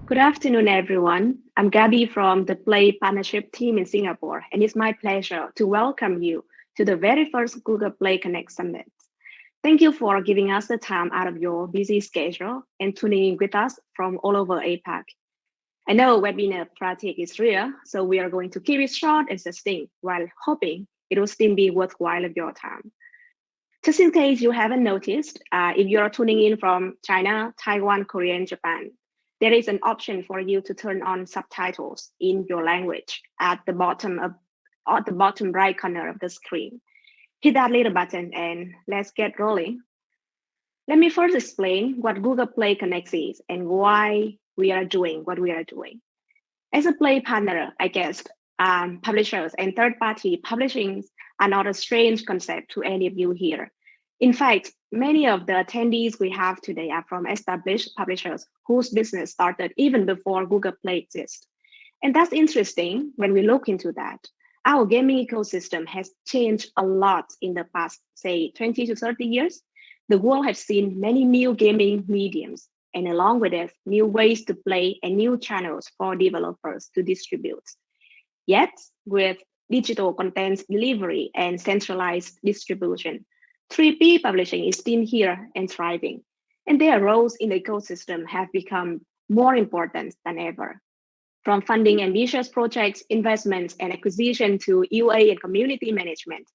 Good afternoon, everyone. I'm Gabby from the Play Partnership team in Singapore, and it's my pleasure to welcome you to the very first Google Play Connect Summit. Thank you for giving us the time out of your busy schedule and tuning in with us from all over APAC. I know webinar fatigue is real, so we are going to keep it short and succinct while hoping it will still be worthwhile of your time. Just in case you haven't noticed, if you're tuning in from China, Taiwan, Korea, and Japan, there is an option for you to turn on subtitles in your language at the bottom right corner of the screen. Hit that little button and let's get rolling. Let me first explain what Google Play Connect is and why we are doing what we are doing. As a Play partner, I guess publishers and third-party publishing are not a strange concept to any of you here. In fact, many of the attendees we have today are from established publishers whose business started even before Google Play exists. And that's interesting when we look into that. Our gaming ecosystem has changed a lot in the past, say, 20 to 30 years. The world has seen many new gaming mediums, and along with it, new ways to play and new channels for developers to distribute. Yet, with digital content delivery and centralized distribution, 3P publishing is still here and thriving, and their roles in the ecosystem have become more important than ever. From funding ambitious projects, investments, and acquisition to UA and community management,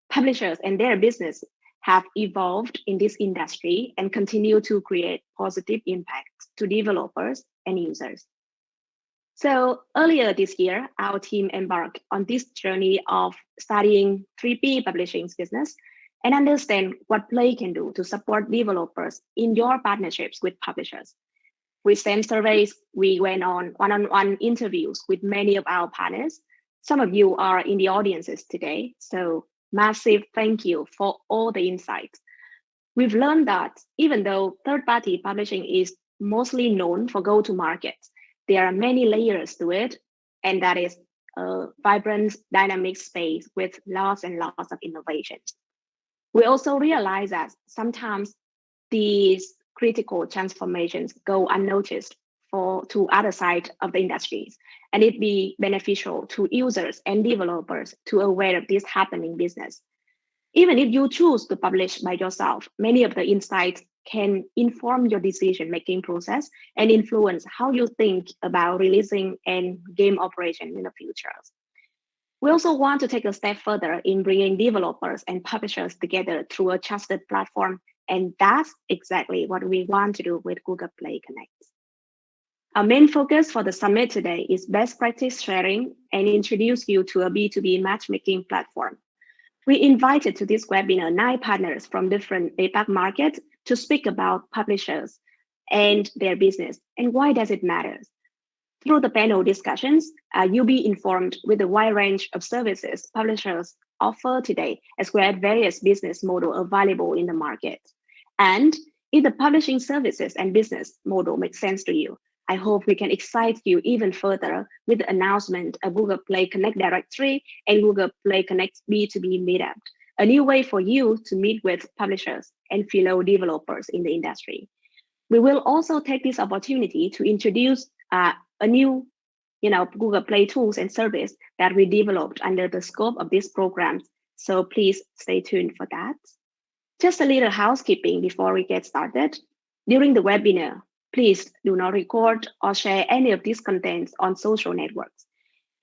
publishers and their business have evolved in this industry and continue to create positive impact to developers and users. So earlier this year, our team embarked on this journey of studying 3P publishing's business and understand what Play can do to support developers in your partnerships with publishers. We sent surveys, we went on one-on-one interviews with many of our partners. Some of you are in the audiences today, so massive thank you for all the insights. We've learned that even though third-party publishing is mostly known for go-to-market, there are many layers to it, and that is a vibrant, dynamic space with lots and lots of innovations. We also realize that sometimes these critical transformations go unnoticed to other side of the industries, and it be beneficial to users and developers to aware of this happening business. Even if you choose to publish by yourself, many of the insights can inform your decision-making process and influence how you think about releasing and game operation in the future. We also want to take a step further in bringing developers and publishers together through a trusted platform, and that's exactly what we want to do with Google Play Connect. Our main focus for the summit today is best practice sharing and introduce you to a B2B matchmaking platform. We invited to this webinar 9 partners from different APAC markets to speak about publishers and their business and why does it matter. Through the panel discussions, you'll be informed with the wide range of services publishers offer today, as well as various business models available in the market. And if the publishing services and business model makes sense to you, I hope we can excite you even further with the announcement of Google Play Connect Directory and Google Play Connect B2B Meetup, a new way for you to meet with publishers and fellow developers in the industry. We will also take this opportunity to introduce a new Google Play tools and service that we developed under the scope of this program. So please stay tuned for that. Just a little housekeeping before we get started. During the webinar, please do not record or share any of these contents on social networks.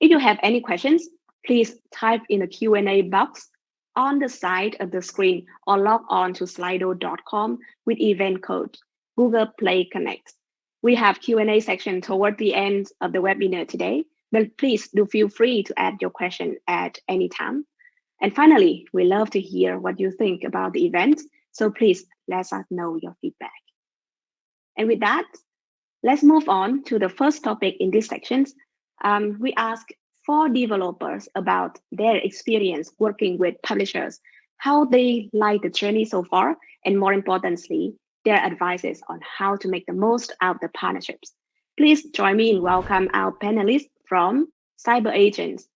If you have any questions, please type in the Q&A box on the side of the screen or log on to slido.com with event code Google Play Connect. We have Q&A section toward the end of the webinar today, but please do feel free to add your question at any time. And finally, we love to hear what you think about the event, so please let us know your feedback. And with that, let's move on to the first topic in this section. We ask 4 developers about their experience working with publishers, how they like the journey so far, and more importantly, their advices on how to make the most out of the partnerships. Please join me in welcome our panelists from Cyber Agents,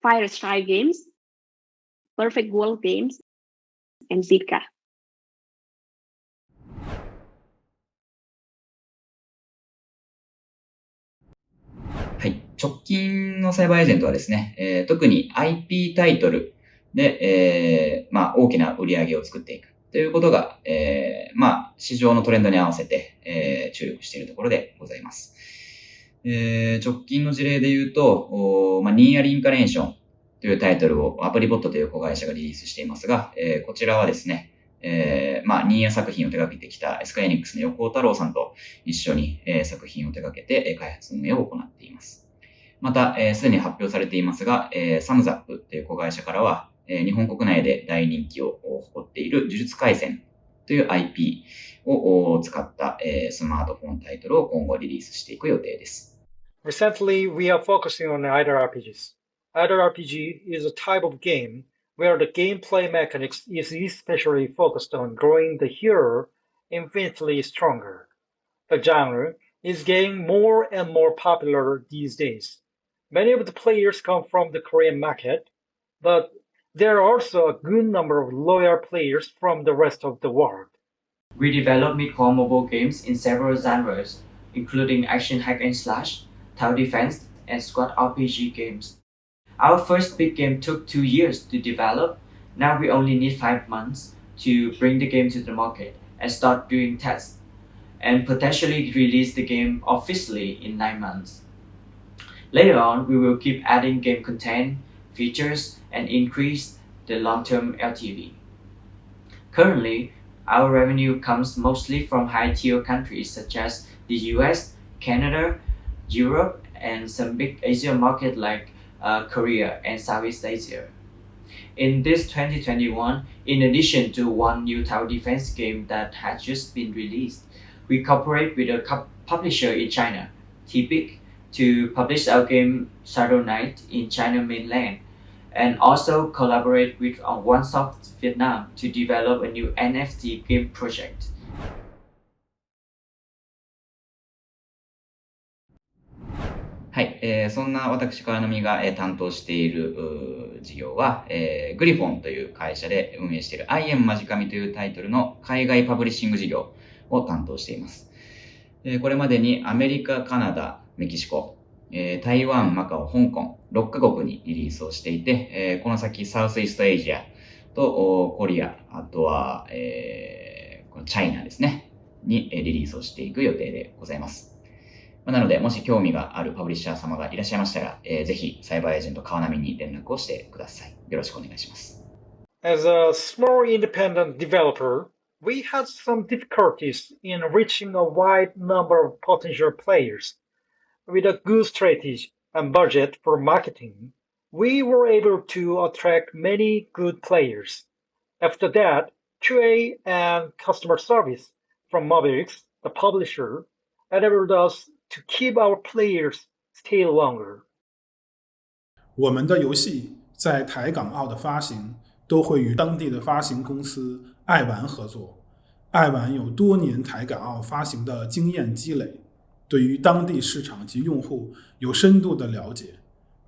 Firestrike Games, Perfect World Games, and Zika. はい。直近のサイバーエージェントはですね、特に IP タイトルで、大きな売り上げを作っていくということが、市場のトレンドに合わせて、注力しているところでございます。直近の事例で言うと、ニーアリンカレーションというタイトルをアプリボットという子会社がリリースしていますが、こちらはですね、ニーア作品を手掛けてきたスクエアエニックスの横尾太郎さんと一緒に、作品を手掛けて、開発運営を行っています。また、すでに発表されていますが、サムザップという子会社からは、日本国内で大人気を誇っている呪術廻戦という IP を使った、スマートフォンタイトルを今後リリースしていく予定です。Recently, we are focusing on idle RPGs. Idle RPG is a type of game where the gameplay mechanics is especially focused on growing the hero infinitely stronger. The genre is getting more and more popular these days. Many of the players come from the Korean market, but there are also a good number of loyal players from the rest of the world. We develop mid-core mobile games in several genres, including action hack and slash, tower defense, and squad RPG games. Our first big game took 2 years to develop. Now we only need 5 months to bring the game to the market and start doing tests, and potentially release the game officially in 9 months. Later on, we will keep adding game content, features, and increase the long-term LTV. Currently, our revenue comes mostly from high-tier countries such as the US, Canada, Europe, and some big Asian markets like Korea and Southeast Asia. In this 2021, in addition to one new tower defense game that has just been released, we cooperate with a publisher in China, T-Pic, to publish our game Shadow Knight in China mainland, and also collaborate with OneSoft Vietnam to develop a new NFT game project. はい、そんな私、川波が、担当している事業は、グリフォンという会社で運営している I am マジカミというタイトルの海外パブリッシング事業を担当しています。これまでにアメリカ、カナダ、メキシコ、台湾、マカオ、香港、6カ国にリリースをしていて、この先サウスイーストエイジアとコリア、あとは、チャイナですね、にリリースをしていく予定でございます。なので、もし興味があるパブリッシャー様がいらっしゃいましたら、ぜひサイバーエージェント川波に連絡をしてください。よろしくお願いします。As a small independent developer, we had some difficulties in reaching a wide number of potential players. With a good strategy and budget for marketing, we were able to attract many good players. After that, QA and customer service from Mobilix, the publisher, enabled us to keep our players stay longer. 我们的游戏在台港澳的发行都会与当地的发行公司爱玩合作。爱玩有多年台港澳发行的经验积累，对于当地市场及用户有深度的了解。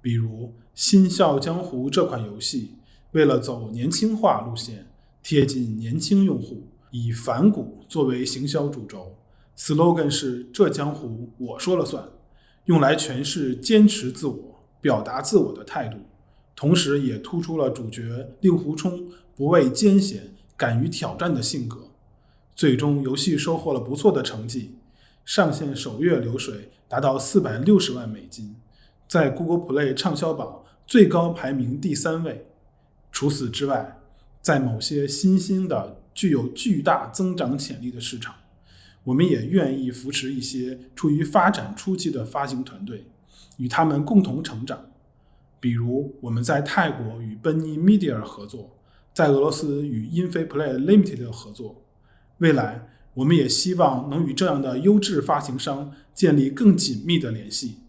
比如《新笑江湖》这款游戏，为了走年轻化路线，贴近年轻用户，以反骨作为行销主轴。slogan 是这江湖我说了算，用来诠释坚持自我、表达自我的态度，同时也突出了主角令狐冲不畏艰险、敢于挑战的性格。最终游戏收获了不错的成绩，上线首月流水达到460万美金，在 Google Play 畅销榜最高排名第3位。除此之外，在某些新兴的具有巨大增长潜力的市场，我们也愿意扶持一些处于发展初期的发行团队，与他们共同成长。比如我们在泰国与 Benny Media 合作，在俄罗斯与 InFiPlay Limited 合作。未来我们也希望能与这样的优质发行商建立更紧密的联系。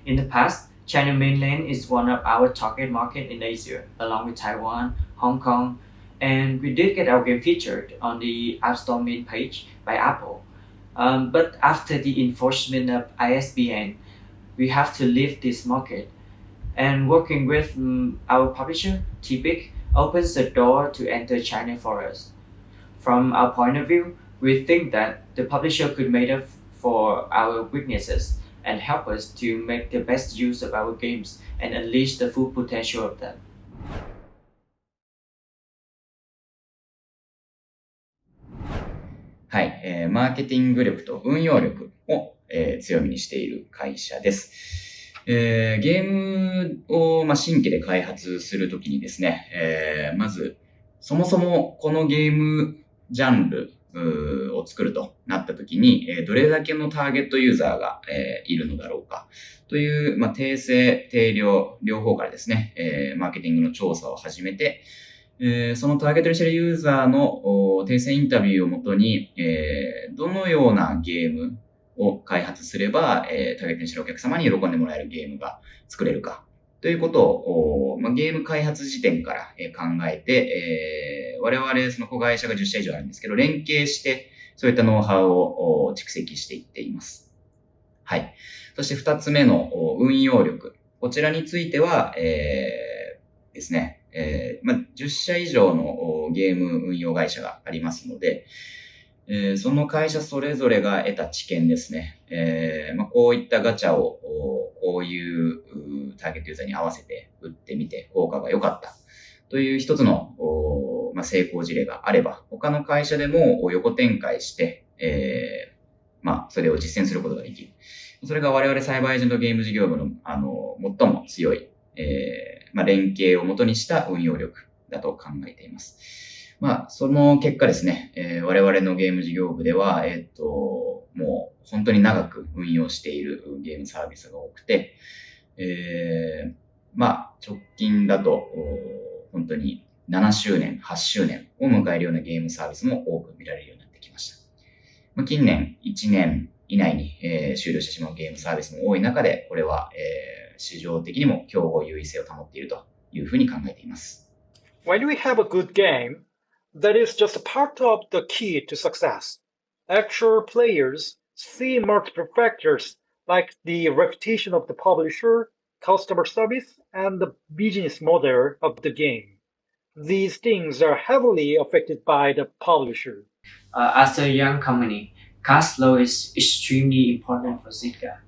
In the past, China mainland is one of our target market in Asia, along with Taiwan, Hong Kong, and we did get our game featured on the App Store main page by Apple. But after the enforcement of ISBN, we have to leave this market. And working with our publisher, T-Pic, opens the door to enter China for us. From our point of view, we think that the publisher could make up for our weaknesses and help us to make the best use of our games and unleash the full potential of them. はい、マーケティング力と運用力を、強みにしている会社です。ゲームを、新規で開発するときにですね、まず、そもそもこのゲームジャンルを作るとなったときに、どれだけのターゲットユーザーが、いるのだろうかという、定性、定量、両方からですね、マーケティングの調査を始めて、そのターゲットにしているユーザーの定性インタビューをもとに、どのようなゲームを開発すれば、ターゲットにしているお客様に喜んでもらえるゲームが作れるかということを、ゲーム開発時点から考えて、我々その子会社が10社以上あるんですけど、連携してそういったノウハウを蓄積していっています。はい。そして2つ目の運用力。こちらについては、ですね、10社以上のゲーム運用会社がありますので、その会社それぞれが得た知見ですね。こういったガチャをこういうターゲットユーザーに合わせて打ってみて効果が良かったという一つの成功事例があれば、他の会社でも横展開して、それを実践することができる。それが我々サイバーエージェントゲーム事業部の最も強い連携を元にした運用力だと考えています。その結果ですね、我々のゲーム事業部では、もう本当に長く運用しているゲームサービスが多くて、直近だと本当に7周年、8周年を迎えるようなゲームサービスも多く見られるようになってきました。近年1年以内に、終了してしまうゲームサービスも多い中で、これは、市場的にも競合優位性を保っているというふうに考えています。When we have a good game, that is just a part of the key to success. Actual players see multiple factors like the reputation of the publisher, customer service, and the business model of the game. These things are heavily affected by the publisher. As a young company, cash flow is extremely important for Zika.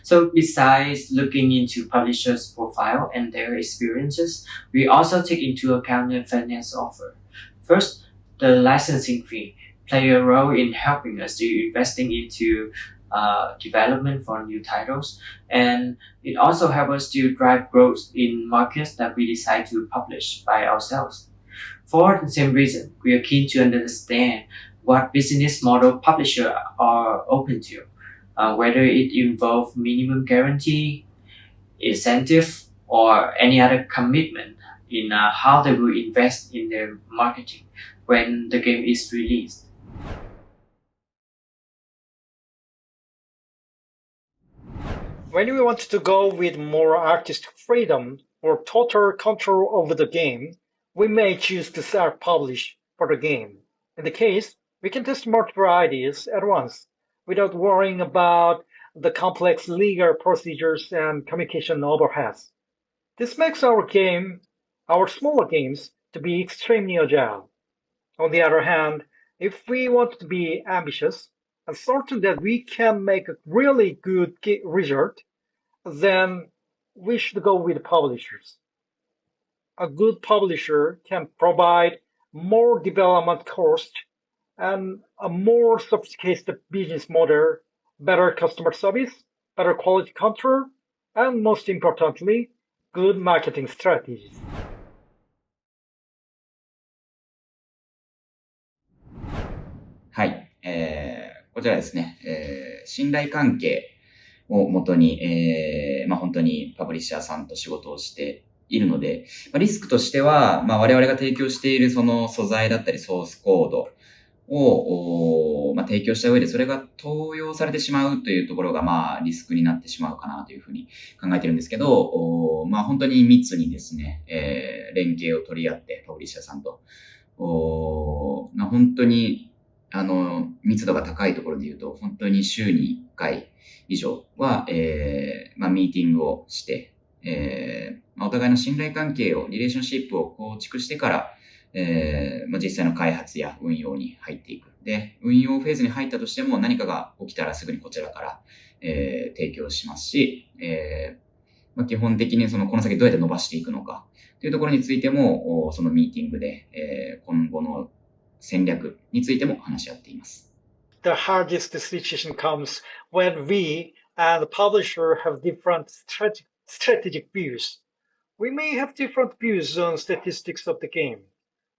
So besides looking into publishers' profile and their experiences, we also take into account the finance offer. First, the licensing fee play a role in helping us to investing into development for new titles, and it also helps us to drive growth in markets that we decide to publish by ourselves. For the same reason, we are keen to understand what business model publishers are open to. Whether it involves minimum guarantee, incentive, or any other commitment in how they will invest in their marketing when the game is released. When we want to go with more artistic freedom or total control over the game, we may choose to self-publish for the game. In the case, we can test multiple ideas at once, without worrying about the complex legal procedures and communication overheads. This makes our smaller games, to be extremely agile. On the other hand, if we want to be ambitious and certain that we can make a really good result, then we should go with publishers. A good publisher can provide more development cost and a more sophisticated business model, better customer service, better quality control, and most importantly, good marketing strategies. はい。こちらですね、信頼関係をもとに、本当にパブリッシャーさんと仕事をしているので、リスクとしては、我々が提供しているその素材だったりソースコードを、提供した上でそれが盗用されてしまうというところが、リスクになってしまうかなというふうに考えてるんですけど、本当に密にですね、連携を取り合って、パブリッシャーさんと、本当に密度が高いところで言うと、本当に週に1回以上は、ミーティングをして、お互いの信頼関係を、リレーションシップを構築してから、実際の開発や運用に入っていく。で、運用フェーズに入ったとしても何かが起きたらすぐにこちらから、提供しますし、まあ、基本的にそのこの先どうやって伸ばしていくのかというところについても、そのミーティングで、今後の戦略についても話し合っています。The hardest decision comes when we and the publisher have different strategic views. We may have different views on statistics of the game.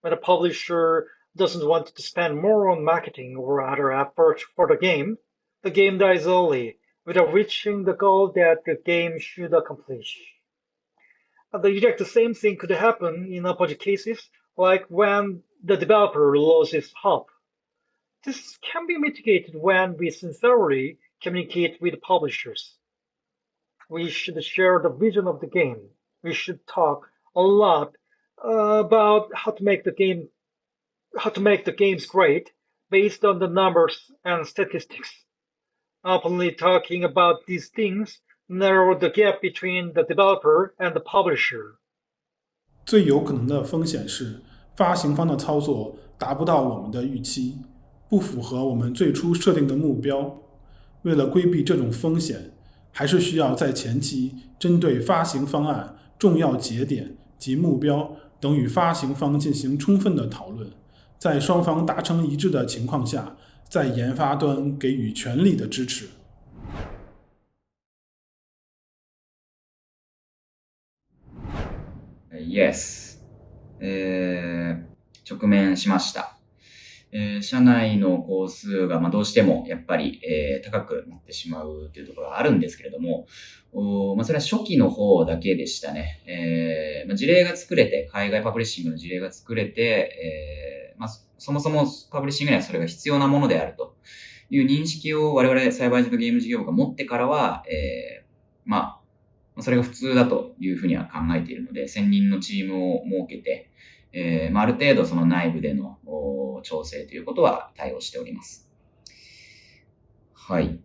When the publisher doesn't want to spend more on marketing or other effort for the game dies early without reaching the goal that the game should accomplish. The exact same thing could happen in opposite cases, like when the developer loses hope. This can be mitigated when we sincerely communicate with publishers. We should share the vision of the game. We should talk a lot about how to make the games great based on the numbers and statistics. Openly talking about these things narrow the gap between the developer and the publisher. 最有可能的风险是，发行方的操作达不到我们的预期，不符合我们最初设定的目标。为了规避这种风险，还是需要在前期针对发行方案、重要节点及目标等与发行方进行充分的讨论，在双方达成一致的情况下，在研发端给予全力的支持。Yes、直面しました。社内の工数がどうしてもやっぱり、高くなってしまうというところがあるんですけれども、それは初期の方だけでしたね。事例が作れて、海外パブリッシングの事例が作れて、そもそもパブリッシングにはそれが必要なものであるという認識を我々サイバーエージェントゲーム事業部が持ってからは、それが普通だというふうには考えているので、専任のチームを設けて、ある程度その内部での調整ということは対応しております。はい。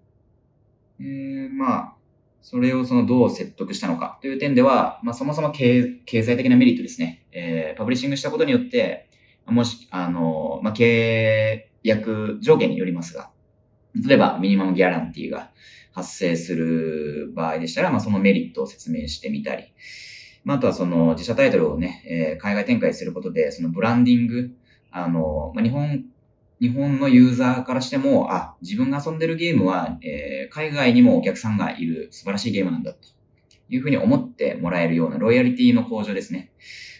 それをどう説得したのかという点では、そもそも経済的なメリットですね。パブリッシングしたことによって、もし、契約条件によりますが、例えばミニマムギャランティーが発生する場合でしたら、そのメリットを説明してみたり、あとはその自社タイトルをね、海外展開することで、そのブランディング、日本のユーザーからしても、自分が遊んでるゲームは、海外にもお客さんがいる素晴らしいゲームなんだというふうに思ってもらえるようなロイヤリティの向上ですね。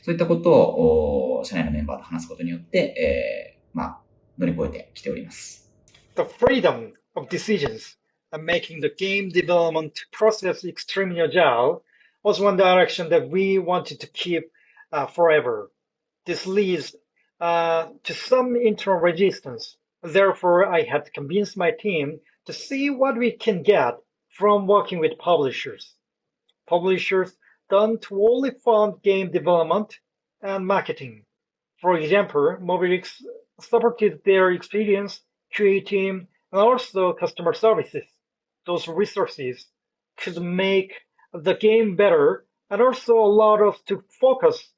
そういったことを社内のメンバーと話すことによって、乗り越えてきております。The freedom of decisions and making the game development process extremely agile was one direction that we wanted to keep forever. This leads to some internal resistance. Therefore, I had to convince my team to see what we can get from working with publishers. Publishers don't only fund game development and marketing. For example, Mobilix supported their experience, QA team, and also customer services. Those resources could make the game better and also allowed us to focus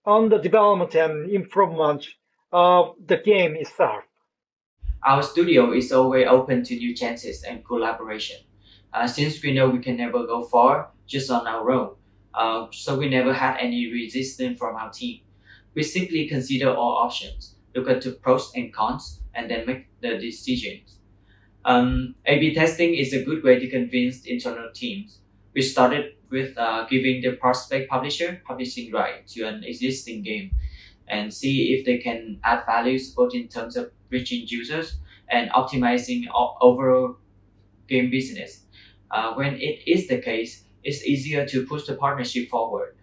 on the development and improvement of the game itself. Our studio is always open to new chances and collaboration. Since we know we can never go far just on our own, so we never had any resistance from our team. We simply consider all options, look at the pros and cons, and then make the decisions. A/B testing is a good way to convince internal teams. We started with giving the prospect publisher publishing right to an existing game and see if they can add values both in terms of reaching users and optimizing overall game business. When it is the case, it's easier to push the partnership forward.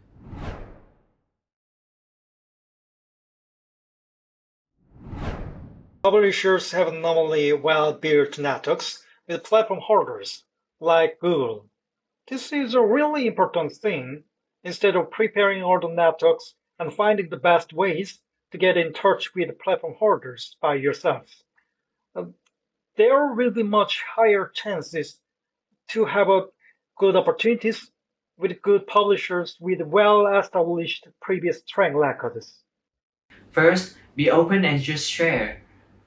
Publishers have normally well-built networks with platform holders like Google. This is a really important thing. Instead of preparing all the networks and finding the best ways to get in touch with platform holders by yourself, there will be much higher chances to have good opportunities with good publishers with well-established previous track records. First, be open and just share.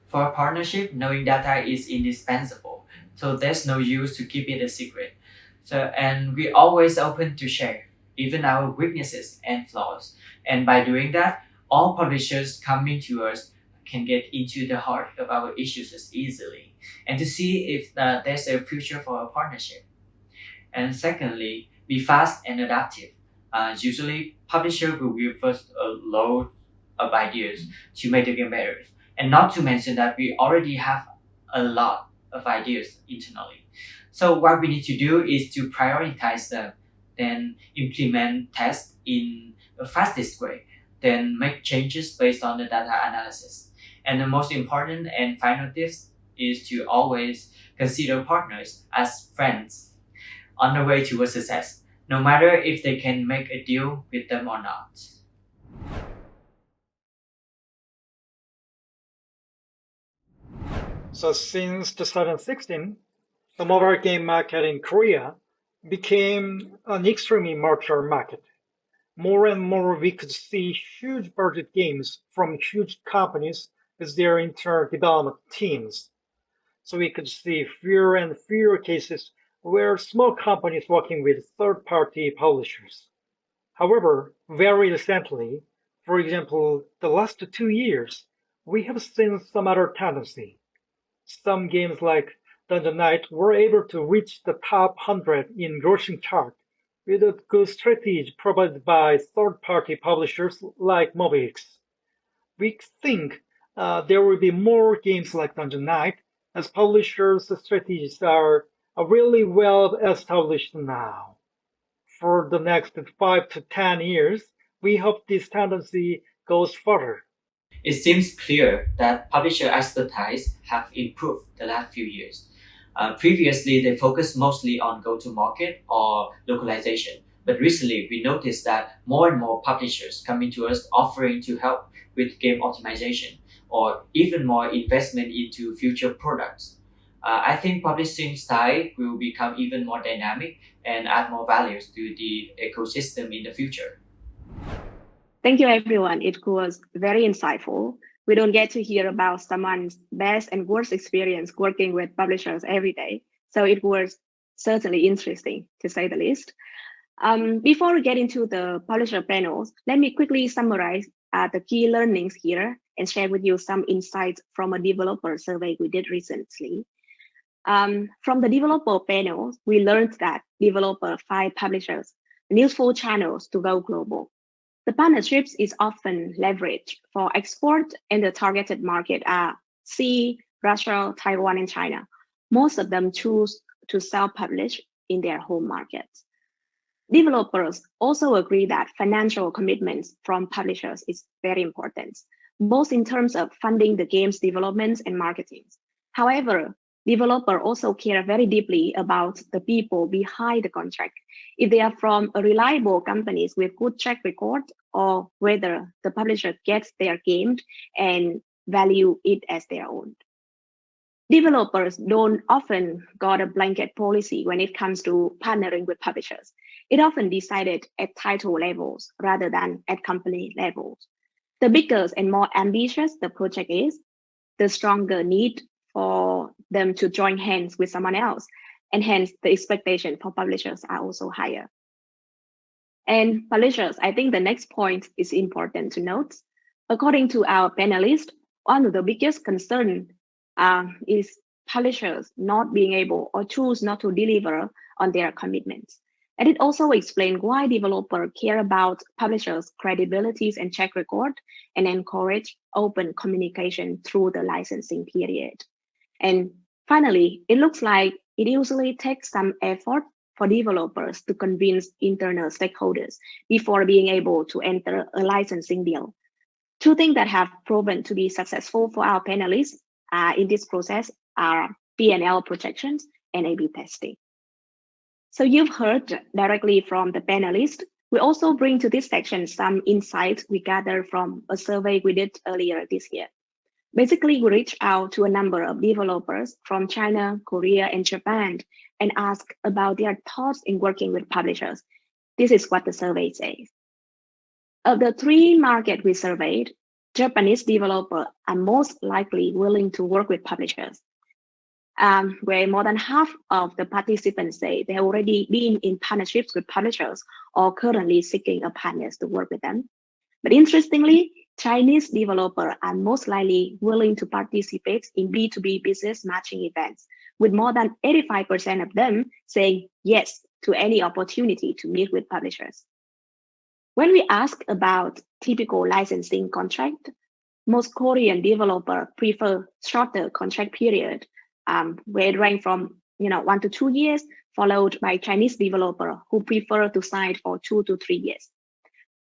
For a partnership, knowing data is indispensable. So there's no use to keep it a secret. And we're always open to share, even our weaknesses and flaws. And by doing that, all publishers coming to us can get into the heart of our issues as easily and to see if there's a future for a partnership. And secondly, be fast and adaptive. Usually, publisher will give us a load of ideas to make the game better. And not to mention that we already have a lot of ideas internally. So what we need to do is to prioritize them, then implement tests in the fastest way, then make changes based on the data analysis. And the most important and final tips is to always consider partners as friends on the way towards success, no matter if they can make a deal with them or not. So since 2016, the mobile game market in Korea became an extremely mature market. More and more we could see huge budget games from huge companies with their internal development teams. So we could see fewer and fewer cases where small companies working with third-party publishers. However, very recently, for example, the last 2 years, we have seen some other tendency. Some games like Dungeon Knight were able to reach the top 100 in grossing chart with a good strategy provided by third-party publishers like Mobix. We think there will be more games like Dungeon Knight as publishers' strategies are really well established now. For the next 5 to 10 years, we hope this tendency goes further. It seems clear that publisher expertise have improved the last few years. Previously, they focused mostly on go-to-market or localization, but recently we noticed that more and more publishers coming to us offering to help with game optimization or even more investment into future products. I think publishing style will become even more dynamic and add more values to the ecosystem in the future. Thank you, everyone. It was very insightful. We don't get to hear about someone's best and worst experience working with publishers every day. So it was certainly interesting, to say the least. Before we get into the publisher panels, let me quickly summarize the key learnings here and share with you some insights from a developer survey we did recently. From the developer panels, we learned that developers find publishers useful channels to go global. The partnerships is often leveraged for export, and the targeted market are Russia, Taiwan, and China. Most of them choose to self-publish in their home markets. Developers also agree that financial commitments from publishers is very important, both in terms of funding the game's development and marketing. However, developers also care very deeply about the people behind the contract, if they are from a reliable companies with good track record, or whether the publisher gets their game and value it as their own. Developers don't often got a blanket policy when it comes to partnering with publishers. It often decided at title levels rather than at company levels. The bigger and more ambitious the project is, the stronger need for them to join hands with someone else, and hence the expectation for publishers are also higher. And publishers, I think the next point is important to note. According to our panelists, one of the biggest concerns is publishers not being able or choose not to deliver on their commitments. And it also explains why developers care about publishers' credibilities and track record and encourage open communication through the licensing period. And finally, it looks like it usually takes some effort for developers to convince internal stakeholders before being able to enter a licensing deal. Two things that have proven to be successful for our panelists in this process are P&L projections and A/B testing. So you've heard directly from the panelists. We also bring to this section some insights we gathered from a survey we did earlier this year. Basically, we reached out to a number of developers from China, Korea, and Japan and asked about their thoughts in working with publishers. This is what the survey says. Of the three markets we surveyed, Japanese developers are most likely willing to work with publishers. where more than half of the participants say they have already been in partnerships with publishers or currently seeking a partners to work with them. But interestingly, Chinese developers are most likely willing to participate in B2B business matching events, with more than 85% of them saying yes to any opportunity to meet with publishers. When we ask about typical licensing contract, most Korean developers prefer shorter contract period, where it range from 1 to 2 years, followed by Chinese developers who prefer to sign for 2 to 3 years.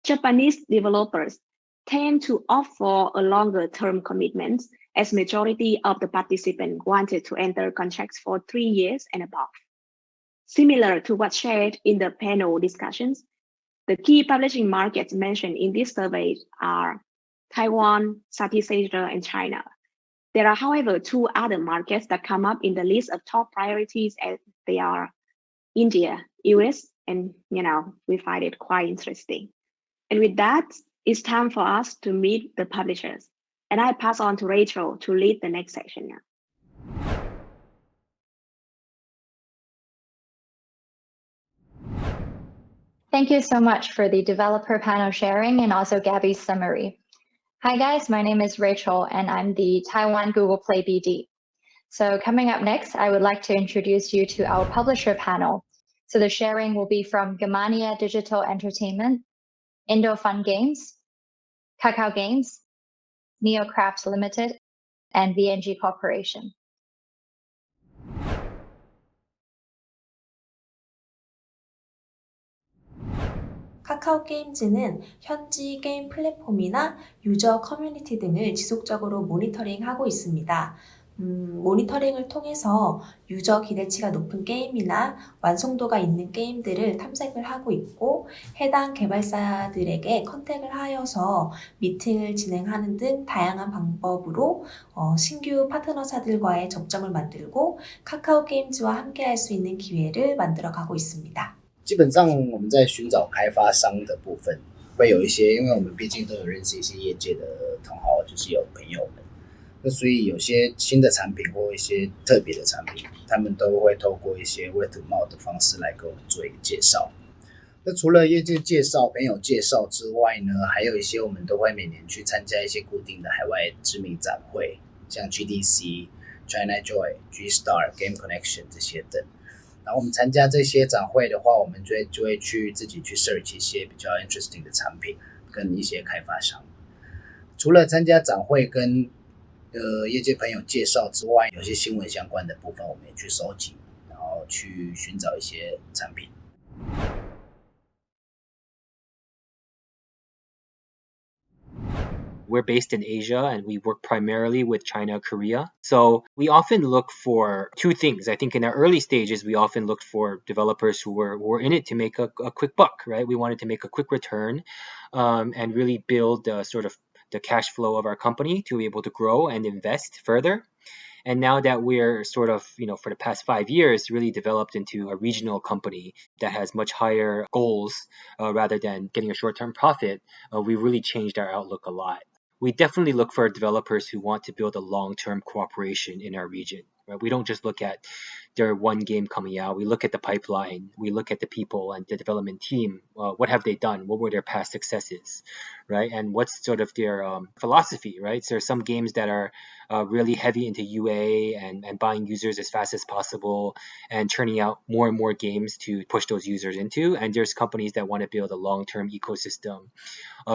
Japanese developers tend to opt for a longer term commitment, as majority of the participants wanted to enter contracts for 3 years and above. Similar to what's shared in the panel discussions, the key publishing markets mentioned in this survey are Taiwan, Southeast Asia, and China. There are, however, 2 other markets that come up in the list of top priorities, as they are India, US, and we find it quite interesting. And with that, it's time for us to meet the publishers. And I pass on to Rachel to lead the next section now. Thank you so much for the developer panel sharing and also Gabby's summary. Hi guys, my name is Rachel and I'm the Taiwan Google Play BD. So coming up next, I would like to introduce you to our publisher panel. So the sharing will be from Germania Digital Entertainment, Indo Fun Games, Kakao Games, Neocrafts Limited, and VNG Corporation. 카카오 게임즈는 현지 게임 플랫폼이나 유저 커뮤니티 등을 지속적으로 모니터링하고 있습니다. 모니터링을 통해서 유저 기대치가 높은 게임이나 완성도가 있는 게임들을 탐색을 하고 있고 해당 개발사들에게 컨택을 하여서 미팅을 진행하는 등 다양한 방법으로 신규 파트너사들과의 접점을 만들고 카카오 게임즈와 함께할 수 있는 기회를 만들어가고 있습니다. 基本上我们在寻找开发商的部分会有一些，因为我们毕竟都有认识一些业界的同好，就是有朋友们，那所以有些新的产品或一些特别的产品，他们都会透过一些 word to mouth 的方式来跟我们做一个介绍。那除了业界介绍、朋友介绍之外呢，还有一些我们都会每年去参加一些固定的海外知名展会，像 GDC、China Joy、G-Star、Game Connection 这些等。然后我们参加这些展会的话，我们就会去自己去 search 一些比较 interesting 的产品跟一些开发商。除了参加展会跟业界朋友介绍之外，有些新闻相关的部分我们也去收集，然后去寻找一些产品。We're based in Asia and we work primarily with China, Korea. So we often look for 2 things. I think in our early stages, we often looked for developers who were in it to make a quick buck, right? We wanted to make a quick return and really build sort of the cash flow of our company to be able to grow and invest further. And now that we're sort of, for the past 5 years, really developed into a regional company that has much higher goals rather than getting a short-term profit, we really changed our outlook a lot. We definitely look for developers who want to build a long-term cooperation in our region. Right? We don't just look at their one game coming out. We look at the pipeline. We look at the people and the development team. What have they done? What were their past successes, right? And what's sort of their philosophy, right? So there are some games that are really heavy into UA and buying users as fast as possible and churning out more and more games to push those users into. And there's companies that want to build a long-term ecosystem,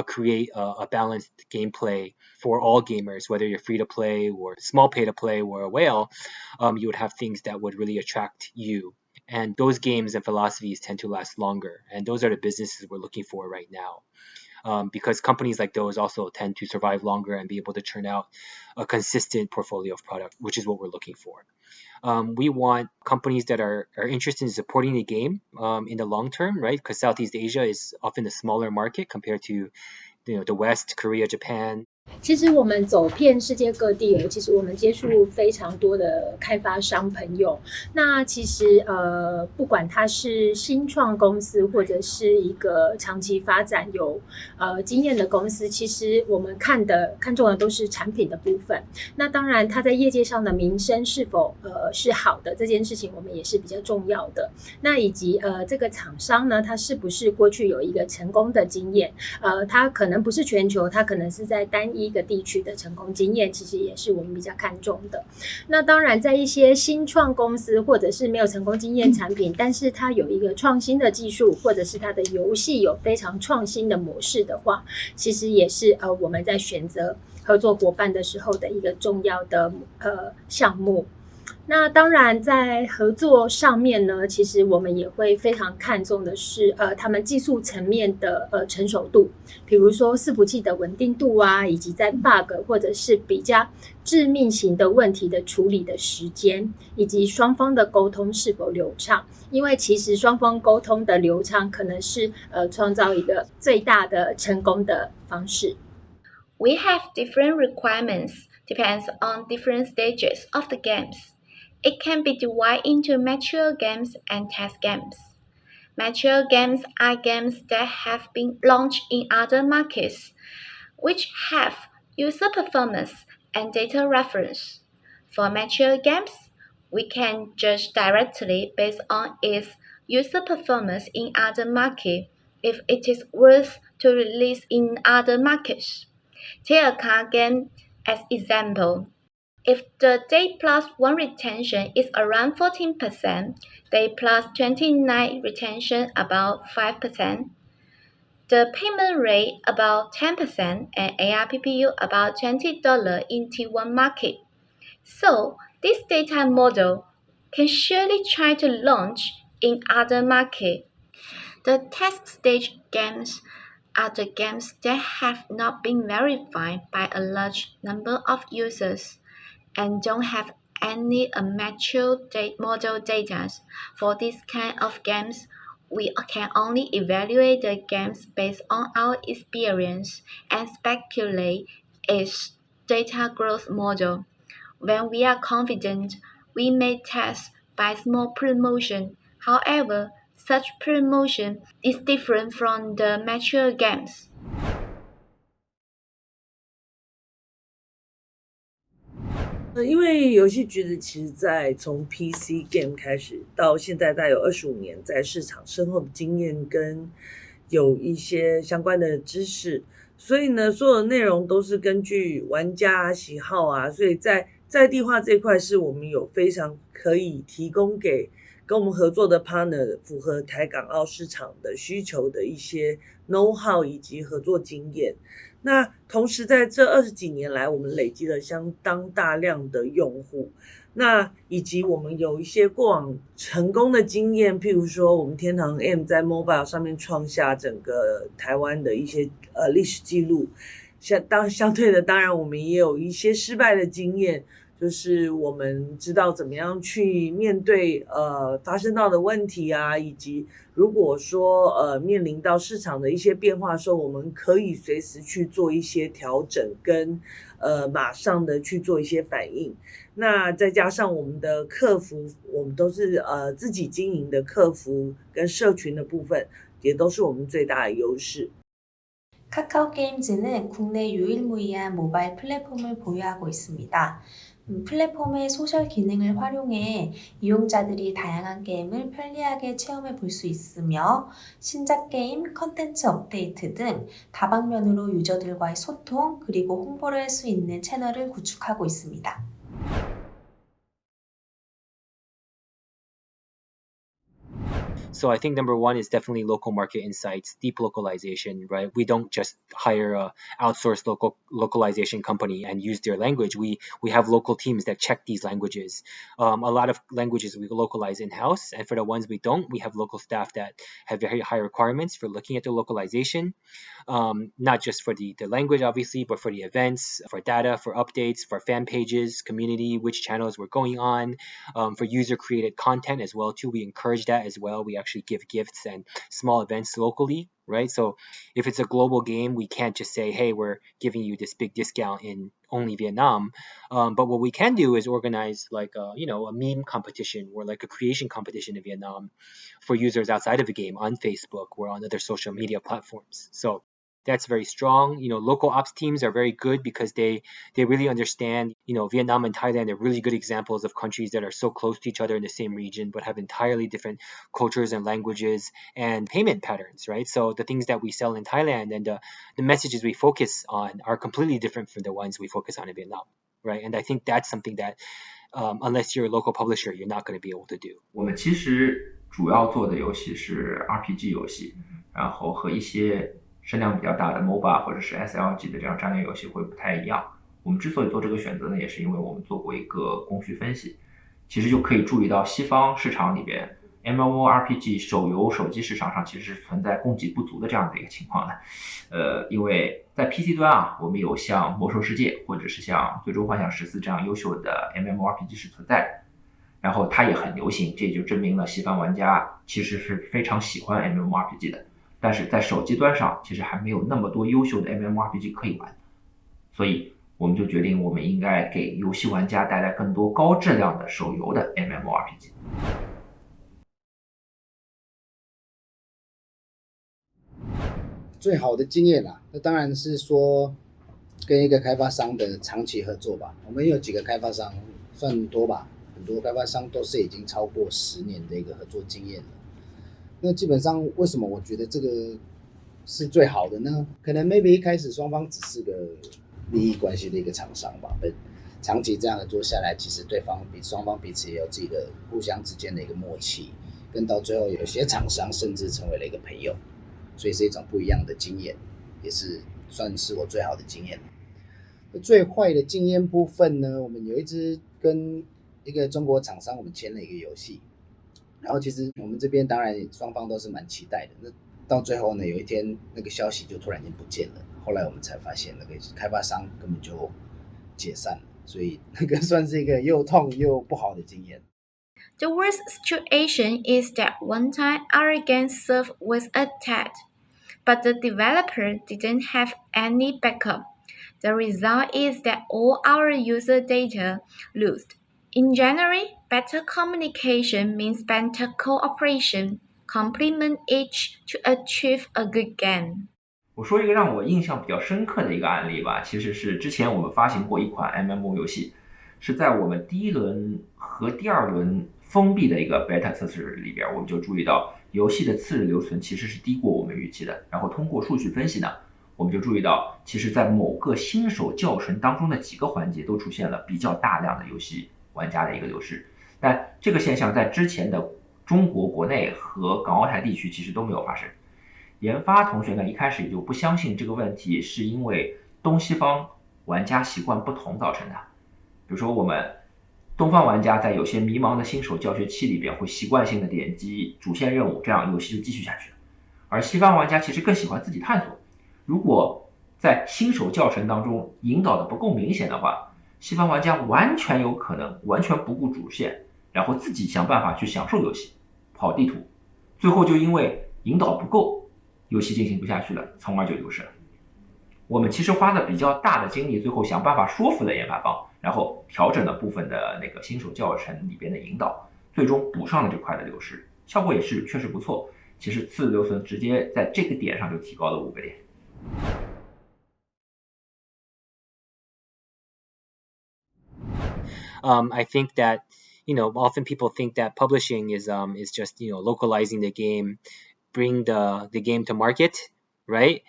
create a balanced gameplay for all gamers, whether you're free to play or small pay to play or a whale. You would have things that would really attract you. And those games and philosophies tend to last longer. And those are the businesses we're looking for right now. Because companies like those also tend to survive longer and be able to churn out a consistent portfolio of product, which is what we're looking for. We want companies that are interested in supporting the game in the long term, right? Because Southeast Asia is often a smaller market compared to the West, Korea, Japan. 其实我们走遍世界各地其实我们接触非常多的开发商朋友。那其实不管他是新创公司或者是一个长期发展有经验的公司，其实我们看重的都是产品的部分。那当然他在业界上的名声是否是好的，这件事情我们也是比较重要的。那以及这个厂商呢，他是不是过去有一个成功的经验，他可能不是全球，他可能是在单一个地区的成功经验，其实也是我们比较看重的。那当然在一些新创公司或者是没有成功经验产品，但是它有一个创新的技术，或者是它的游戏有非常创新的模式的话，其实也是我们在选择合作伙伴的时候的一个重要的项目。那当然在合作上面呢，其实我们也会非常看重的是他们技术层面的成熟度，比如说伺服器的稳定度啊，以及在 bug 或者是比较致命型的问题的处理的时间，以及双方的沟通是否流畅。因为其实双方沟通的流畅可能是创造一个最大的成功的方式。We have different requirements depends on different stages of the games. It can be divided into mature games and test games. Mature games are games that have been launched in other markets, which have user performance and data reference. For mature games, we can judge directly based on its user performance in other markets if it is worth to release in other markets. Take a card game as example. If the day plus 1 retention is around 14%, day plus 29 retention about 5%, the payment rate about 10%, and ARPPU about $20 in T1 market. So this data model can surely try to launch in other markets. The test stage games are the games that have not been verified by a large number of users and don't have any mature model data. For this kind of games, we can only evaluate the games based on our experience and speculate its data growth model. When we are confident, we may test by small promotion. However, such promotion is different from the mature games. 因为游戏橘子其实在从 PC game 开始到现在大概有25年在市场深厚的经验跟有一些相关的知识，所以呢所有的内容都是根据玩家喜好啊，所以在地化这一块是我们有非常可以提供给跟我们合作的 partner 符合台港澳市场的需求的一些 know how 以及合作经验。那同时在这20几年来，我们累积了相当大量的用户，那以及我们有一些过往成功的经验，譬如说我们天堂 M 在 mobile 上面创下整个台湾的一些历史记录，相对的当然我们也有一些失败的经验，就是我们知道怎么样去面对发生到的问题啊，以及如果说面临到市场的一些变化的时候，我们可以随时去做一些调整跟马上的去做一些反应。那再加上我们的客服，我们都是自己经营的客服跟社群的部分，也都是我们最大的优势。카카오게임즈는 국내 유일무이한 모바일 플랫폼을 보유하고 있습니다. 플랫폼의 소셜 기능을 활용해 이용자들이 다양한 게임을 편리하게 체험해 볼 수 있으며 신작 게임, 컨텐츠 업데이트 등 다방면으로 유저들과의 소통 그리고 홍보를 할 수 있는 채널을 구축하고 있습니다. So I think number one is definitely local market insights, deep localization, right? We don't just hire a outsourced localization company and use their language. We have local teams that check these languages. A lot of languages we localize in-house, and for the ones we don't, we have local staff that have very high requirements for looking at the localization, not just for the language, obviously, but for the events, for data, for updates, for fan pages, community, which channels we're going on, for user-created content as well, too. We encourage that as well. We actually actually give gifts and small events locally, right? So if it's a global game, we can't just say, hey, we're giving you this big discount in only Vietnam. But what we can do is organize like a meme competition or like a creation competition in Vietnam for users outside of the game on Facebook or on other social media platforms. So that's very strong. Local ops teams are very good because they really understand, Vietnam and Thailand are really good examples of countries that are so close to each other in the same region, but have entirely different cultures and languages and payment patterns, right? So the things that we sell in Thailand and the messages we focus on are completely different from the ones we focus on in Vietnam, right? And I think that's something that unless you're a local publisher, you're not going to be able to do. 我们其实主要做的游戏是 RPG 游戏，然后和一些声量比较大的 MOBA 或者是 SLG 的这样战略游戏会不太一样。我们之所以做这个选择呢，也是因为我们做过一个供需分析，其实就可以注意到西方市场里边 MMORPG 手游手机市场上其实是存在供给不足的这样的一个情况的。因为在 PC 端啊，我们有像魔兽世界或者是像最终幻想14这样优秀的 MMORPG 是存在的，然后它也很流行，这也就证明了西方玩家其实是非常喜欢 MMORPG 的。但是在手机端上其实还没有那么多优秀的 MMORPG 可以玩，所以我们就决定我们应该给游戏玩家带来更多高质量的手游的 MMORPG。最好的经验啦，那当然是说跟一个开发商的长期合作吧。我们有几个开发商算多吧，很多开发商都是已经超过10年的一个合作经验了。那基本上为什么我觉得这个是最好的呢？可能 maybe 一开始双方只是个利益关系的一个厂商吧，长期这样合作下来，其实双方彼此也有自己的互相之间的一个默契，跟到最后有些厂商甚至成为了一个朋友，所以是一种不一样的经验，也是算是我最好的经验。最坏的经验部分呢，我们有一支跟一个中国厂商我们签了一个游戏，然后其实我们这边当然双方都是蛮期待的，那到最后呢，有一天那个消息就突然间不见了，后来我们才发现那个开发商根本就解散了，所以那个算是一个又痛又不好的经验。The worst situation is that one time our game server was attacked, but the developer didn't have any backup. The result is that all our user data lost. In January, better communication means better cooperation. Complement each to achieve a good game. 我说一个让我印象比较深刻的一个案例吧，其实是之前我们发行过一款 MMO 游戏，是在我们第一轮和第二轮封闭的一个 beta 测试里边，我们就注意到游戏的次日留存其实是低过我们预期的。然后通过数据分析呢，我们就注意到，其实在某个新手教程当中的几个环节都出现了比较大量的游戏玩家的一个流失。但这个现象在之前的中国国内和港澳台地区其实都没有发生。研发同学呢，一开始也就不相信这个问题是因为东西方玩家习惯不同造成的。比如说我们东方玩家在有些迷茫的新手教学期里边会习惯性的点击主线任务，这样游戏就继续下去了。而西方玩家其实更喜欢自己探索，如果在新手教程当中引导的不够明显的话，西方玩家完全有可能完全不顾主线，然后自己想办法去享受游戏，跑地图，最后就因为引导不够，游戏进行不下去了，从而就流失了。我们其实花了比较大的精力，最后想办法说服了研发方，然后调整了部分的那个新手教程里边的引导，最终补上了这块的流失，效果也是确实不错。其实次日留存直接在这个点上就提高了5个点。I think that, often people think that publishing is just, localizing the game, bring the game to market, right?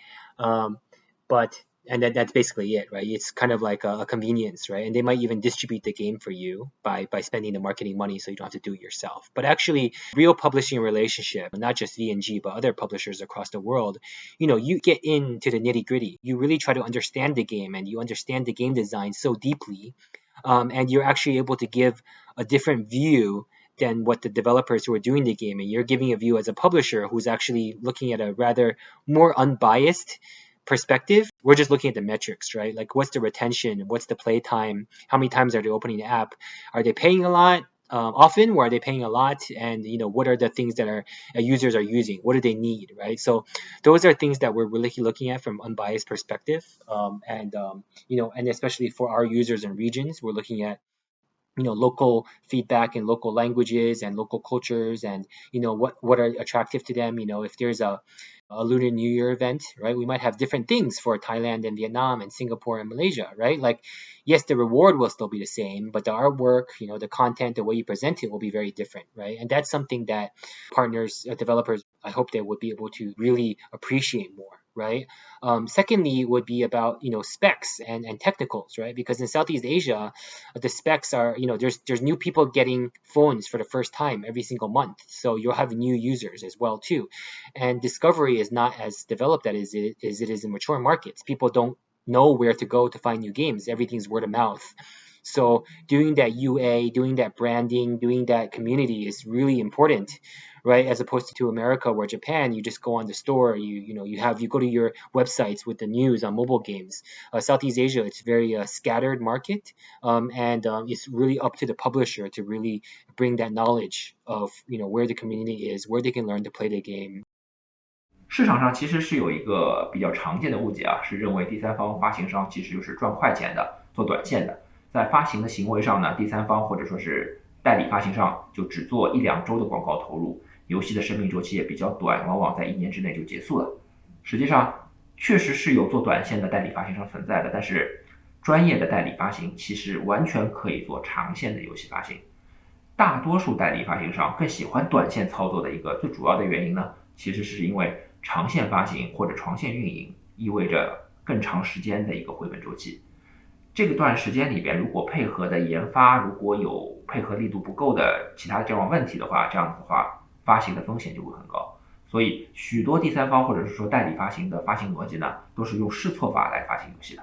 And that's basically it, right? It's kind of like a convenience, right? And they might even distribute the game for you by spending the marketing money so you don't have to do it yourself. But actually, real publishing relationship, not just VNG, but other publishers across the world, you get into the nitty-gritty. You really try to understand the game and you understand the game design so deeply, and you're actually able to give a different view than what the developers who are doing the game. And you're giving a view as a publisher who's actually looking at a rather more unbiased perspective. We're just looking at the metrics, right? Like what's the retention, what's the play time, how many times are they opening the app, are they paying a lot, often? Where are they paying a lot? And what are the things that our users are using? What do they need, right? So those are things that we're really looking at from unbiased perspective, and especially for our users and regions, we're looking at local feedback in local languages and local cultures, and what are attractive to them. If there's a Lunar New Year event, right, we might have different things for Thailand and Vietnam and Singapore and Malaysia, right? Like, yes, the reward will still be the same, but the artwork, the content, the way you present it will be very different, right? And that's something that partners, developers, I hope they would be able to really appreciate more, right? Secondly, would be about specs and technicals, right? Because in Southeast Asia, the specs are there's new people getting phones for the first time every single month, so you'll have new users as well too. And discovery is not as developed as it is in mature markets. People don't know where to go to find new games. Everything's word of mouth. So doing that UA, doing that branding, doing that community is really important, right? As opposed to America or Japan, you just go on the store, you go to your websites with the news on mobile games. Southeast Asia, it's very scattered market, and it's really up to the publisher to really bring that knowledge of where the community is, where they can learn to play the game. 市场上其实是有一个比较常见的误解啊，是认为第三方发行商其实就是赚快钱的，做短线的。在发行的行为上呢，第三方或者说是代理发行商就只做1-2周的广告投入，游戏的生命周期也比较短，往往在1年之内就结束了。实际上，确实是有做短线的代理发行商存在的，但是专业的代理发行其实完全可以做长线的游戏发行。大多数代理发行商更喜欢短线操作的一个最主要的原因呢，其实是因为长线发行或者长线运营意味着更长时间的一个回本周期。这个段时间里边，如果配合的研发如果有配合力度不够的其他这样问题的话，这样子的话发行的风险就会很高。所以许多第三方或者是说代理发行的发行逻辑呢，都是用试错法来发行游戏的。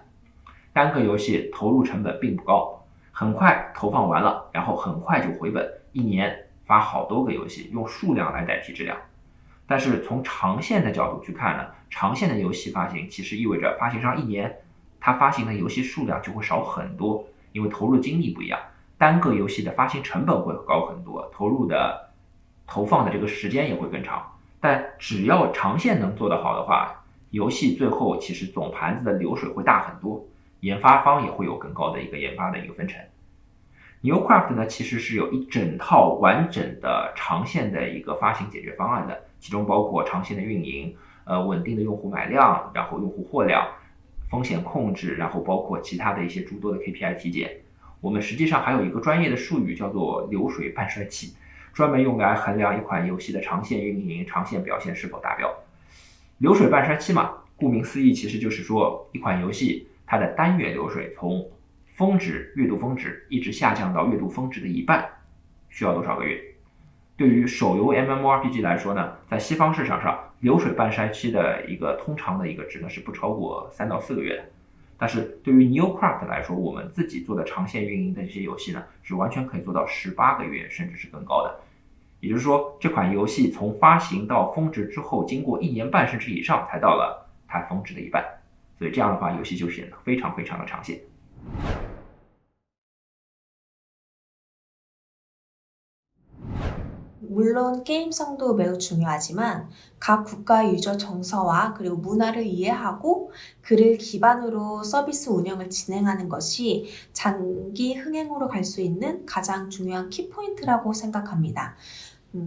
单个游戏投入成本并不高，很快投放完了，然后很快就回本，1年发好多个游戏，用数量来代替质量。但是从长线的角度去看呢，长线的游戏发行其实意味着发行商1年它发行的游戏数量就会少很多，因为投入的精力不一样，单个游戏的发行成本会高很多，投放的这个时间也会更长。但只要长线能做得好的话，游戏最后其实总盘子的流水会大很多，研发方也会有更高的一个研发的一个分成。Newcraft 呢，其实是有一整套完整的长线的一个发行解决方案的，其中包括长线的运营，稳定的用户买量，然后用户货量，风险控制，然后包括其他的一些诸多的 KPI 体检。我们实际上还有一个专业的术语叫做流水半衰期，专门用来衡量一款游戏的长线运营、长线表现是否达标。流水半衰期嘛，顾名思义，其实就是说一款游戏它的单月流水从峰值、月度峰值一直下降到月度峰值的一半，需要多少个月？对于手游 MMORPG 来说呢，在西方市场上，流水半衰期的一个通常的一个值呢是不超过3到4个月的。但是对于 Newcraft 来说，我们自己做的长线运营的这些游戏呢，是完全可以做到18个月，甚至是更高的。也就是说，这款游戏从发行到峰值之后，经过1年半甚至以上，才到了它峰值的一半。所以这样的话，游戏就显得非常非常的长线。물론 게임성도 매우 중요하지만 각 국가 유저 정서와 그리고 문화를 이해하고 그를 기반으로 서비스 운영을 진행하는 것이 장기 흥행으로 갈 수 있는 가장 중요한 키포인트라고 생각합니다.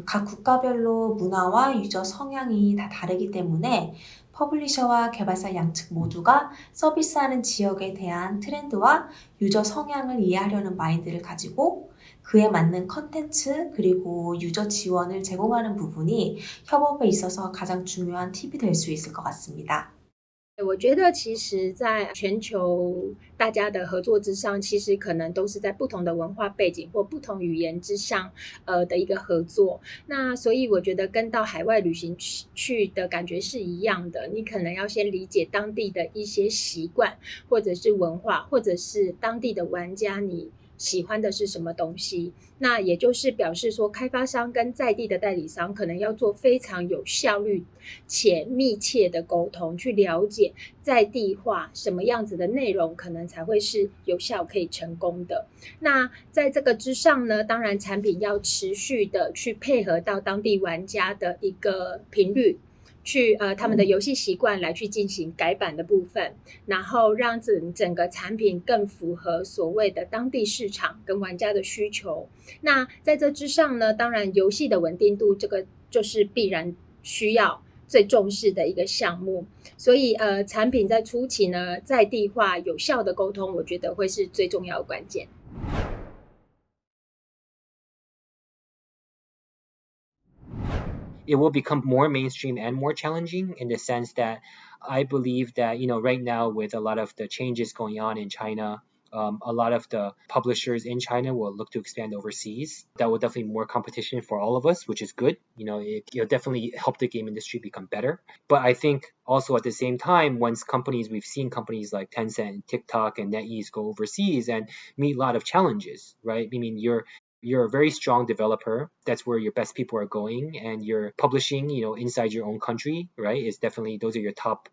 각 국가별로 문화와 유저 성향이 다 다르기 때문에 퍼블리셔와 개발사 양측 모두가 서비스하는 지역에 대한 트렌드와 유저 성향을 이해하려는 마인드를 가지고 그에 맞는 컨텐츠 그리고 유저 지원을 제공하는 부분이 협업에 있어서 가장 중요한 팁이 될 수 있을 것 같습니다. 我觉得其实在全球大家的合作之上，其实可能都是在不同的文化背景或不同语言之上的一个合作。那所以我觉得跟到海外旅行去的感觉是一样的，你可能要先理解当地的一些习惯或者是文化，或者是当地的玩家你喜欢的是什么东西。那也就是表示说，开发商跟在地的代理商可能要做非常有效率且密切的沟通，去了解在地化什么样子的内容可能才会是有效可以成功的。那在这个之上呢，当然产品要持续的去配合到当地玩家的一个频率，去他们的游戏习惯来去进行改版的部分，然后让整个产品更符合所谓的当地市场跟玩家的需求。那在这之上呢，当然游戏的稳定度这个就是必然需要最重视的一个项目。所以产品在初期呢，在地化有效的沟通，我觉得会是最重要的关键。It will become more mainstream and more challenging in the sense that I believe that, right now with a lot of the changes going on in China, a lot of the publishers in China will look to expand overseas. That will definitely be more competition for all of us, which is good. It'll definitely help the game industry become better. But I think also at the same time, we've seen companies like Tencent, TikTok, and NetEase go overseas and meet a lot of challenges, right? I mean, you're a very strong developer. That's where your best people are going, and you're publishing, inside your own country, right? Is definitely, those are your top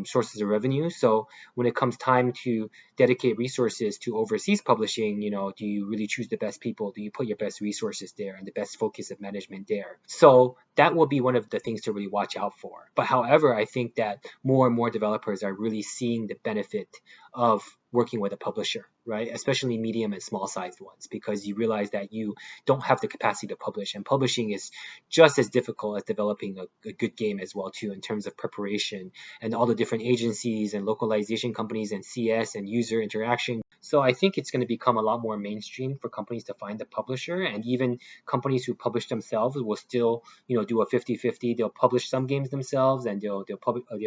sources of revenue. So when it comes time to dedicate resources to overseas publishing, do you really choose the best people? Do you put your best resources there and the best focus of management there? So that will be one of the things to really watch out for. But however, I think that more and more developers are really seeing the benefit of working with a publisher, right? Especially medium and small sized ones, because you realize that you don't have the capacity to publish, and publishing is just as difficult as developing a good game as well too, in terms of preparation and all the different agencies and localization companies and CS and user interaction. So I think it's going to become a lot more mainstream for companies to find a publisher, and even companies who publish themselves will still, do a 50-50. They'll publish some games themselves and they'll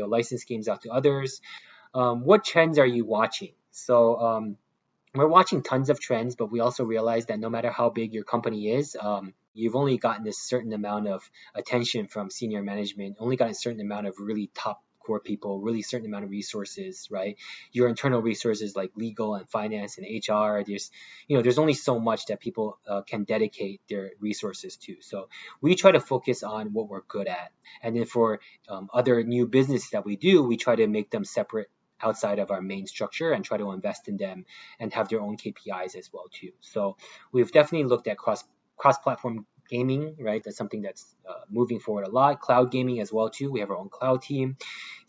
license games out to others. What trends are you watching? So we're watching tons of trends, but we also realize that no matter how big your company is, you've only gotten a certain amount of attention from senior management, only gotten a certain amount of really top core people, really certain amount of resources, right? Your internal resources like legal and finance and HR, there's only so much that people can dedicate their resources to. So we try to focus on what we're good at. And then for other new businesses that we do, we try to make them separate outside of our main structure and try to invest in them and have their own KPIs as well too. So we've definitely looked at cross-platform gaming, right? That's something that's moving forward a lot. Cloud gaming as well too. We have our own cloud team.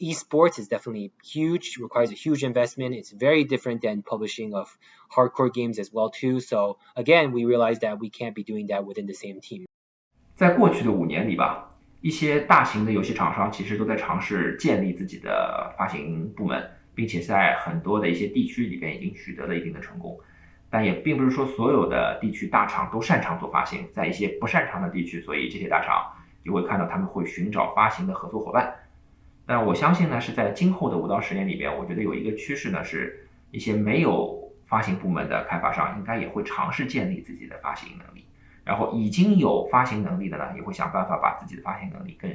Esports is definitely huge, requires a huge investment. It's very different than publishing of hardcore games as well too. So again, we realized that we can't be doing that within the same team. 在过去的5年里吧，一些大型的游戏厂商其实都在尝试建立自己的发行部门，并且在很多的一些地区里边已经取得了一定的成功。但也并不是说所有的地区大厂都擅长做发行，在一些不擅长的地区，所以这些大厂就会看到他们会寻找发行的合作伙伴。但我相信呢，是在今后的5到10年里边，我觉得有一个趋势呢，是一些没有发行部门的开发商应该也会尝试建立自己的发行能力，然后已经有发行能力的呢，也会想办法把自己的发行能力更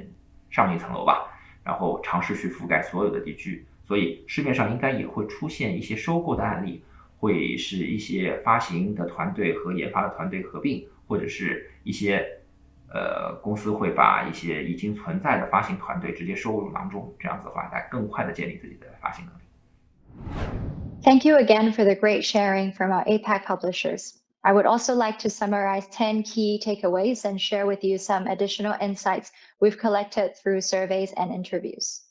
上一层楼吧，然后尝试去覆盖所有的地区。所以市面上应该也会出现一些收购的案例，会是一些发行的团队和研发的团队合并，或者是一些公司会把一些已经存在的发行团队直接收入囊中，这样子的话，来更快的建立自己的发行能力。Thank you again for the great sharing from our APAC publishers. I would also like to summarize 10 key takeaways and share with you some additional insights we've collected through surveys and interviews.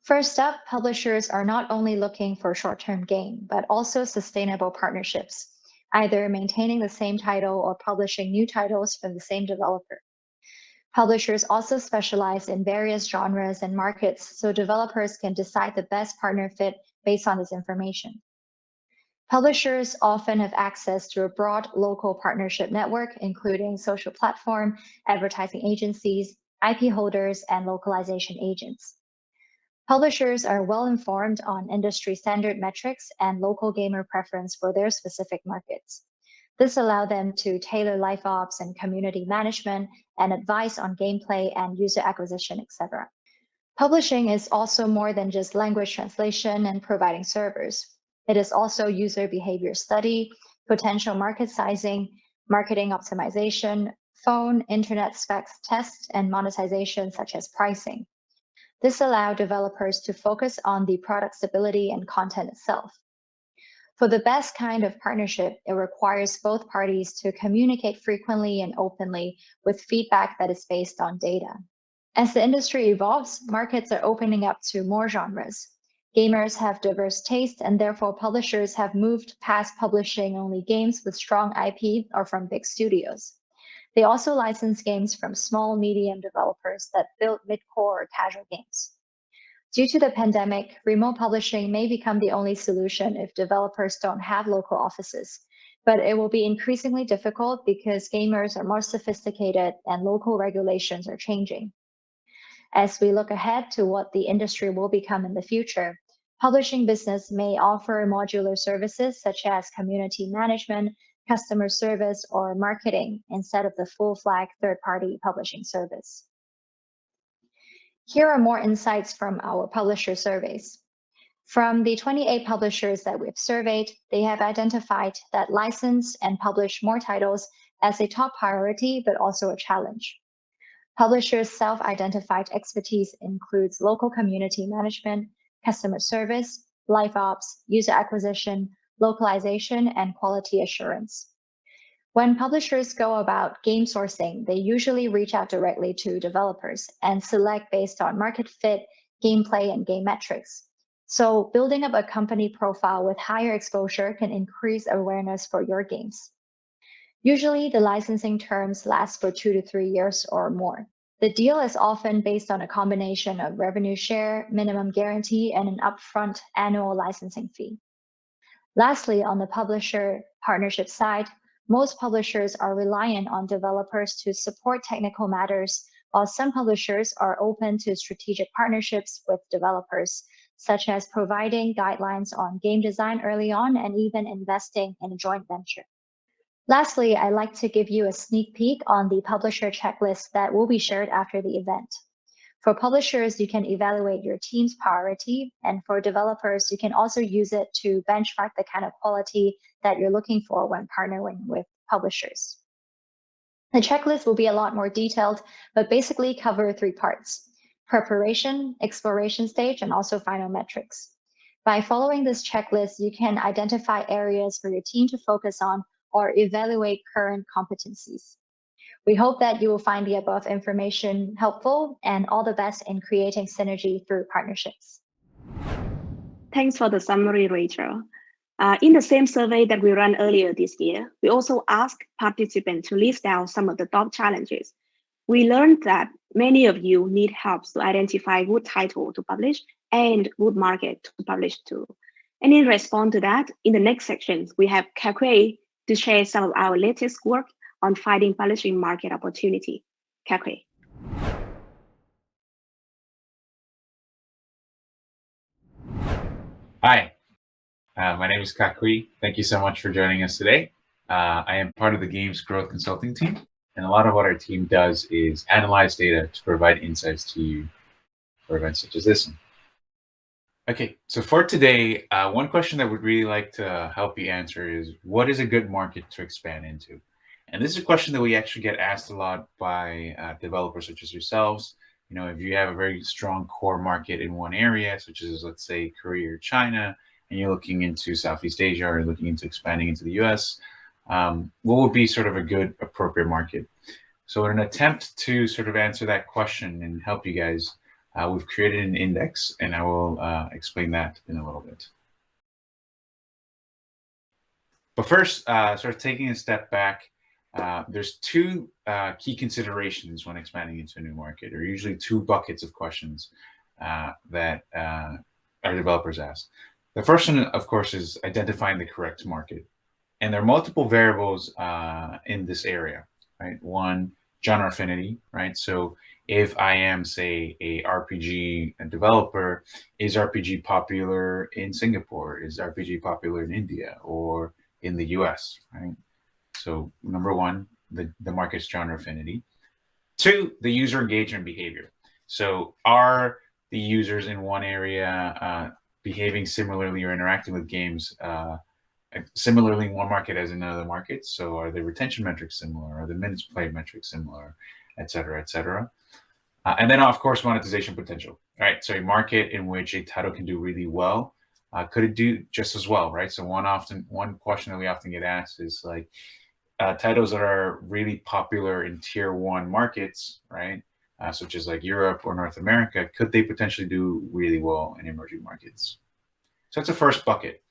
First up, publishers are not only looking for short-term gain, but also sustainable partnerships, either maintaining the same title or publishing new titles from the same developer. Publishers also specialize in various genres and markets, so developers can decide the best partner fit based on this information. Publishers often have access to a broad local partnership network, including social platform, advertising agencies, IP holders, and localization agents. Publishers are well informed on industry standard metrics and local gamer preference for their specific markets. This allows them to tailor live ops and community management and advice on gameplay and user acquisition, etc. Publishing is also more than just language translation and providing servers. It is also user behavior study, potential market sizing, marketing optimization, phone, internet specs tests, and monetization such as pricing. This allows developers to focus on the product stability and content itself. For the best kind of partnership, it requires both parties to communicate frequently and openly with feedback that is based on data. As the industry evolves, markets are opening up to more genres. Gamers have diverse tastes, and therefore publishers have moved past publishing only games with strong IP or from big studios. They also license games from small, medium developers that build mid-core or casual games. Due to the pandemic, remote publishing may become the only solution if developers don't have local offices, but it will be increasingly difficult because gamers are more sophisticated and local regulations are changing. As we look ahead to what the industry will become in the future, publishing business may offer modular services such as community management, customer service, or marketing instead of the full-flag third-party publishing service. Here are more insights from our publisher surveys. From the 28 publishers that we've surveyed, they have identified that license and publish more titles as a top priority, but also a challenge. Publishers' self-identified expertise includes local community management, customer service, live ops, user acquisition, localization, and quality assurance. When publishers go about game sourcing, they usually reach out directly to developers and select based on market fit, gameplay, and game metrics. So building up a company profile with higher exposure can increase awareness for your games. Usually, the licensing terms last for 2 to 3 years or more. The deal is often based on a combination of revenue share, minimum guarantee, and an upfront annual licensing fee. Lastly, on the publisher partnership side, most publishers are reliant on developers to support technical matters, while some publishers are open to strategic partnerships with developers, such as providing guidelines on game design early on and even investing in a joint venture. Lastly, I'd like to give you a sneak peek on the publisher checklist that will be shared after the event. For publishers, you can evaluate your team's priority, and for developers, you can also use it to benchmark the kind of quality that you're looking for when partnering with publishers. The checklist will be a lot more detailed, but basically cover 3 parts: preparation, exploration stage, and also final metrics. By following this checklist, you can identify areas for your team to focus on or evaluate current competencies. We hope that you will find the above information helpful, and all the best in creating synergy through partnerships. Thanks for the summary, Rachel. In the same survey that we ran earlier this year, we also asked participants to list down some of the top challenges. We learned that many of you need help to identify good title to publish and good market to publish to. And in response to that, in the next sections, we have Kakui to share some of our latest work on finding publishing market opportunity. Kakui. Hi, my name is Kakui. Thank you so much for joining us today. I am part of the Games Growth Consulting team, and a lot of what our team does is analyze data to provide insights to you for events such as this one. Okay, so for today, one question that we'd really like to help you answer is, what is a good market to expand into? And this is a question that we actually get asked a lot by developers such as yourselves. You know, if you have a very strong core market in one area, such as, let's say, Korea or China, and you're looking into Southeast Asia or looking into expanding into the US, what would be sort of a good, appropriate market? So in an attempt to sort of answer that question and help you guys, we've created an index, and I will explain that in a little bit. But first, sort of taking a step back, there's 2 key considerations when expanding into a new market, or usually 2 buckets of questions that our developers ask. The first one, of course, is identifying the correct market. And there are multiple variables in this area, right? One, genre affinity, right? So if I am, say, a RPG developer, is RPG popular in Singapore? Is RPG popular in India or in the US, right? So number 1, the market's genre affinity. 2, the user engagement behavior. So are the users in one area behaving similarly or interacting with games similarly in one market as in another market. So are the retention metrics similar? Are the minutes played metrics similar, et cetera, et cetera? And then, of course, monetization potential, right? So a market in which a title can do really well, could it do just as well, right? So one question that we often get asked is like, titles that are really popular in tier 1 markets, right? Such as like Europe or North America, could they potentially do really well in emerging markets? So that's the first bucket.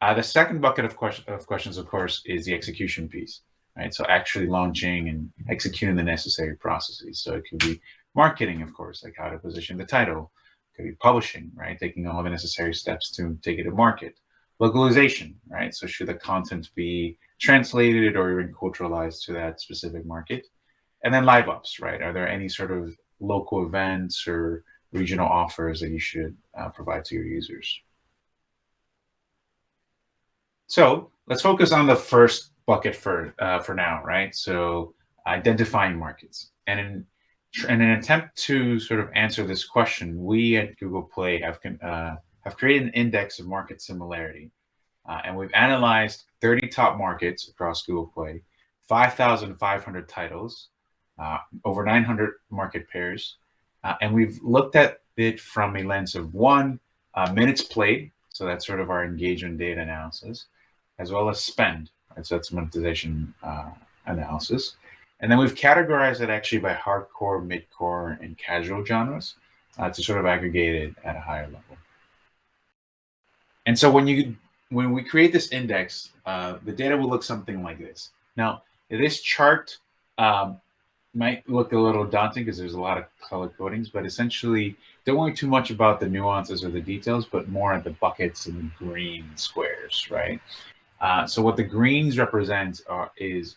The second bucket of questions, of course, is the execution piece, right? So actually launching and executing the necessary processes. So it could be marketing, of course, like how to position the title. It could be publishing, right? Taking all the necessary steps to take it to market. Localization, right? So should the content be translated or even culturalized to that specific market? And then live ops, right? Are there any sort of local events or regional offers that you should provide to your users? So let's focus on the first bucket for now, right? So identifying markets. And in an attempt to sort of answer this question, we at Google Play have created an index of market similarity. And we've analyzed 30 top markets across Google Play, 5,500 titles, over 900 market pairs. And we've looked at it from a lens of one, minutes played. So that's sort of our engagement data analysis, as well as spend. Right? So that's monetization analysis. And then we've categorized it actually by hardcore, mid-core, and casual genres to sort of aggregate it at a higher level. And so when we create this index, the data will look something like this. Now, this chart might look a little daunting because there's a lot of color codings, but essentially don't worry too much about the nuances or the details, but more at the buckets and the green squares, right? So what the greens represent is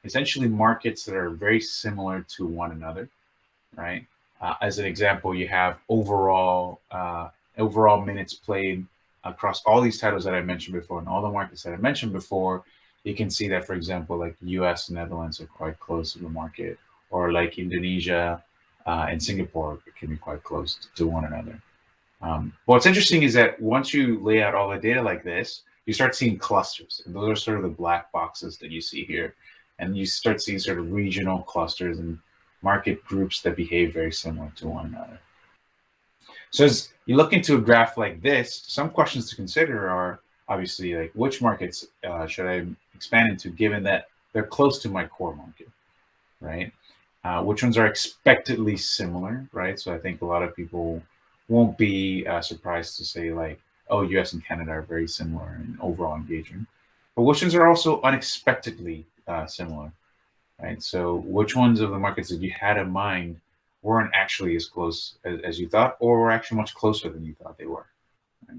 essentially markets that are very similar to one another, right? As an example, you have overall minutes played across all these titles that I mentioned before and all the markets that I mentioned before. You can see that, for example, like US and Netherlands are quite close to the market, or like Indonesia and Singapore can be quite close to one another. What's interesting is that once you lay out all the data like this, you start seeing clusters, and those are sort of the black boxes that you see here. And you start seeing sort of regional clusters and market groups that behave very similar to one another. So as you look into a graph like this, some questions to consider are obviously like, which markets should I expand into given that they're close to my core market, right? Which ones are expectedly similar, right? So I think a lot of people won't be surprised to say like, oh, US and Canada are very similar in overall engagement. But which ones are also unexpectedly similar, right? So which ones of the markets that you had in mind weren't actually as close as you thought, or were actually much closer than you thought they were, right?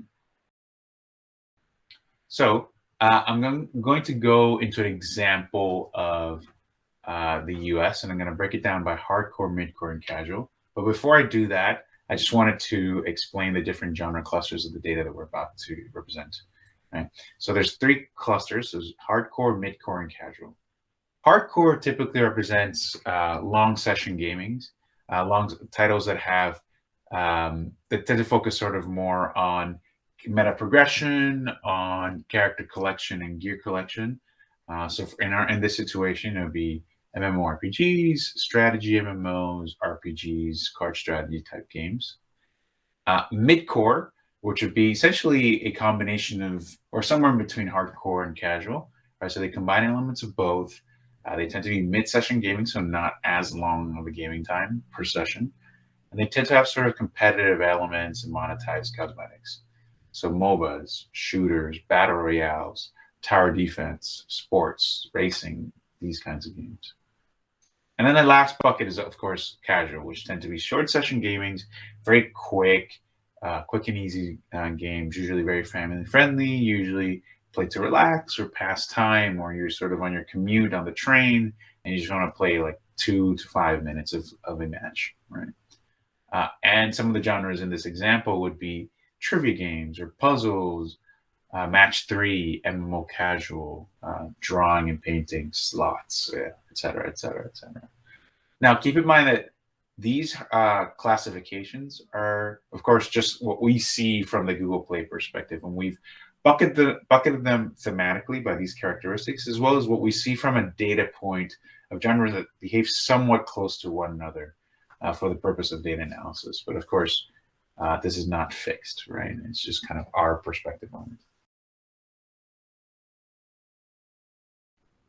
So I'm going to go into an example of the US, and I'm going to break it down by hardcore, midcore, and casual. But before I do that, I just wanted to explain the different genre clusters of the data that we're about to represent, right? So there's 3 clusters. There's hardcore, midcore, and casual. Hardcore typically represents long session gaming, long titles that have that tend to focus sort of more on meta progression, on character collection and gear collection. So in this situation, it would be MMORPGs, strategy MMOs, RPGs, card strategy type games. Midcore, which would be essentially a combination of, or somewhere in between hardcore and casual, right? So they combine elements of both. They tend to be mid-session gaming, so not as long of a gaming time per session. And they tend to have sort of competitive elements and monetized cosmetics. So MOBAs, shooters, battle royales, tower defense, sports, racing, these kinds of games. And then the last bucket is, of course, casual, which tend to be short session gamings, very quick and easy games, usually very family friendly, usually play to relax or pass time, or you're sort of on your commute on the train and you just want to play like 2 to 5 minutes of a match, right? And some of the genres in this example would be trivia games or puzzles, match 3, MMO casual, drawing and painting, slots, et cetera, et cetera, et cetera. Now, keep in mind that these classifications are, of course, just what we see from the Google Play perspective, and we've bucketed them thematically by these characteristics, as well as what we see from a data point of genres that behave somewhat close to one another for the purpose of data analysis. But of course, this is not fixed, right? It's just kind of our perspective on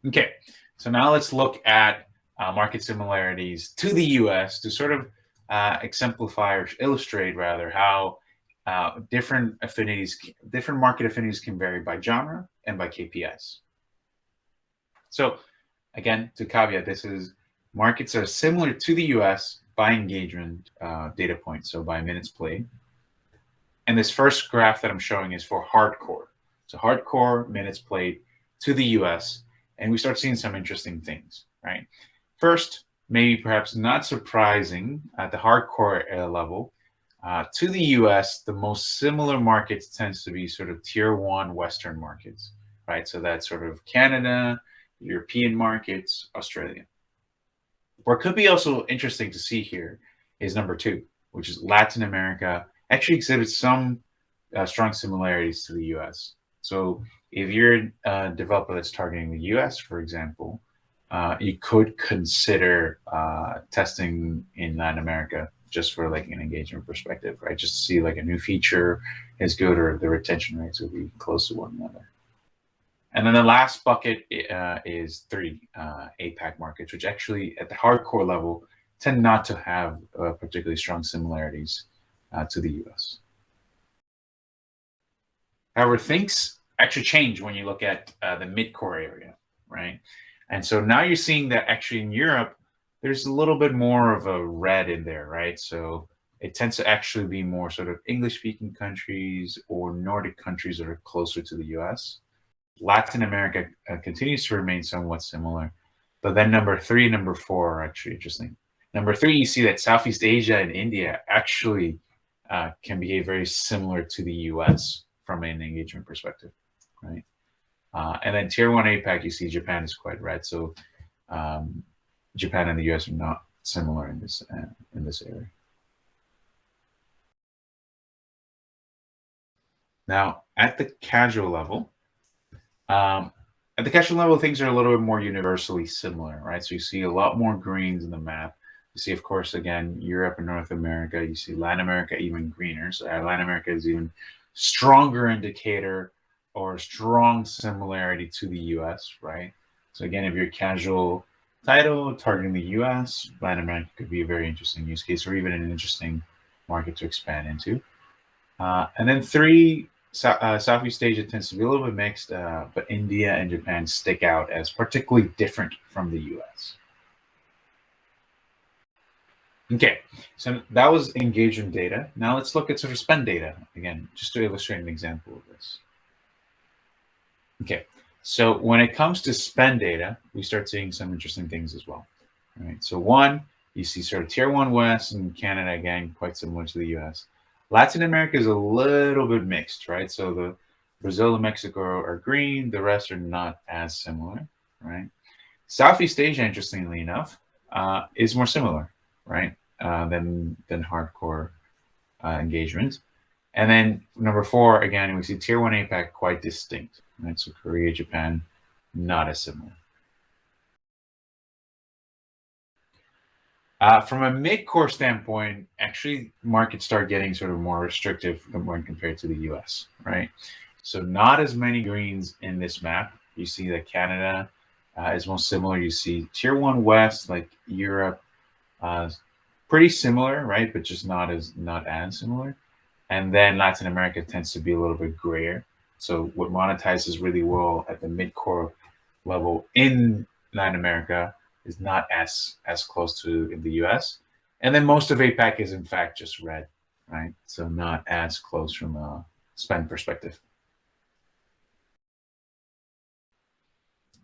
it. Okay, so now let's look at market similarities to the US to sort of exemplify or illustrate rather how different market affinities can vary by genre and by KPIs. So again, to caveat, markets are similar to the US by engagement data points, so by minutes played. And this first graph that I'm showing is for hardcore. So hardcore minutes played to the US, and we start seeing some interesting things, right? First, maybe perhaps not surprising at the hardcore level, to the US, the most similar markets tends to be sort of tier 1 Western markets, right? So that's sort of Canada, European markets, Australia. What could be also interesting to see here is number 2, which is Latin America actually exhibits some strong similarities to the US. So if you're a developer that's targeting the US, for example, you could consider testing in Latin America just for like an engagement perspective, right? Just to see like a new feature is good or the retention rates will be close to one another. And then the last bucket is 3 APAC markets, which actually at the hardcore level tend not to have particularly strong similarities to the US. However, things actually change when you look at the mid-core area, right? And so now you're seeing that actually in Europe, there's a little bit more of a red in there, right? So it tends to actually be more sort of English-speaking countries or Nordic countries that are closer to the US. Latin America continues to remain somewhat similar, but then number 3 and number 4 are actually interesting. Number 3, you see that Southeast Asia and India actually can behave very similar to the US from an engagement perspective, right? And then tier 1 APAC, you see Japan is quite red. So Japan and the US are not similar in this area. Now, at the casual level, things are a little bit more universally similar, right? So you see a lot more greens in the map. You see, of course, again, Europe and North America. You see Latin America even greener. So Latin America is even stronger indicator or strong similarity to the US, right? So again, if you're casual title targeting the US, Latin America could be a very interesting use case or even an interesting market to expand into. And then 3, Southeast Asia tends to be a little bit mixed, but India and Japan stick out as particularly different from the US. Okay, so that was engagement data. Now let's look at sort of spend data, again, just to illustrate an example of this. Okay, so when it comes to spend data, we start seeing some interesting things as well. All right, so 1, you see sort of tier 1 West and Canada, again, quite similar to the US. Latin America is a little bit mixed, right? So the Brazil and Mexico are green, the rest are not as similar, right? Southeast Asia, interestingly enough, is more similar, right, than hardcore engagement. And then number 4, again, we see tier 1 APAC quite distinct, right? So Korea, Japan, not as similar. From a mid-core standpoint, actually, markets start getting sort of more restrictive when compared to the US, right? So not as many greens in this map. You see that Canada is most similar. You see tier 1 West, like Europe, pretty similar, right? But just not as similar. And then Latin America tends to be a little bit grayer. So what monetizes really well at the mid-core level in Latin America is not as close to in the US. And then most of APAC is in fact just red, right? So not as close from a spend perspective.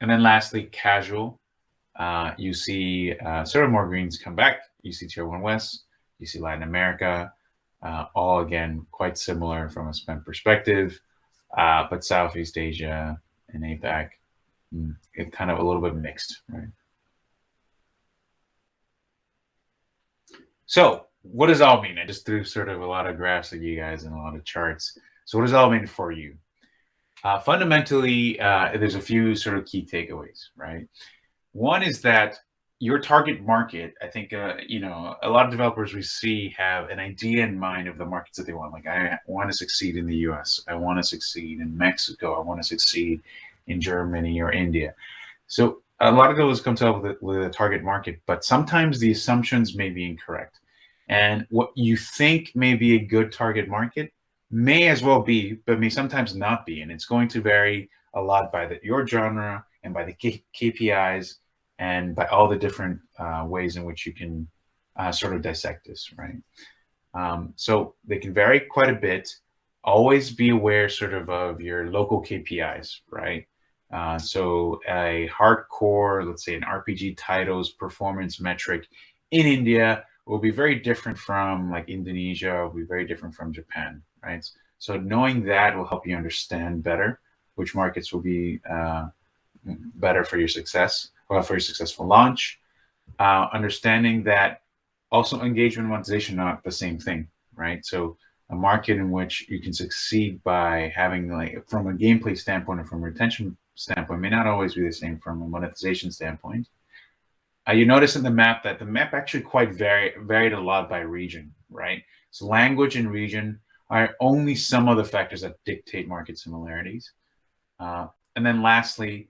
And then lastly, casual. You see sort of more greens come back. You see tier 1 West, you see Latin America, all again quite similar from a spend perspective, but Southeast Asia and APAC, it kind of a little bit mixed, right? So what does it all mean? I just threw sort of a lot of graphs at you guys and a lot of charts. So what does it all mean for you? Fundamentally, there's a few sort of key takeaways, right? One is that your target market, I think, you know, a lot of developers we see have an idea in mind of the markets that they want. Like, I want to succeed in the US. I want to succeed in Mexico. I want to succeed in Germany or India. So a lot of those come to up with a target market, but sometimes the assumptions may be incorrect. And what you think may be a good target market may as well be, but may sometimes not be. And it's going to vary a lot by your genre and by the KPIs and by all the different ways in which you can sort of dissect this, right? So they can vary quite a bit. Always be aware sort of your local KPIs, right? So a hardcore, let's say an RPG title's performance metric in India will be very different from like Indonesia, will be very different from Japan, right? So knowing that will help you understand better which markets will be better for your success or for your successful launch. Understanding that also engagement and monetization are not the same thing, right? So a market in which you can succeed by having, like, from a gameplay standpoint or from a retention standpoint may not always be the same from a monetization standpoint. You notice in the map that the map actually quite varied a lot by region, right? So language and region are only some of the factors that dictate market similarities. And then lastly,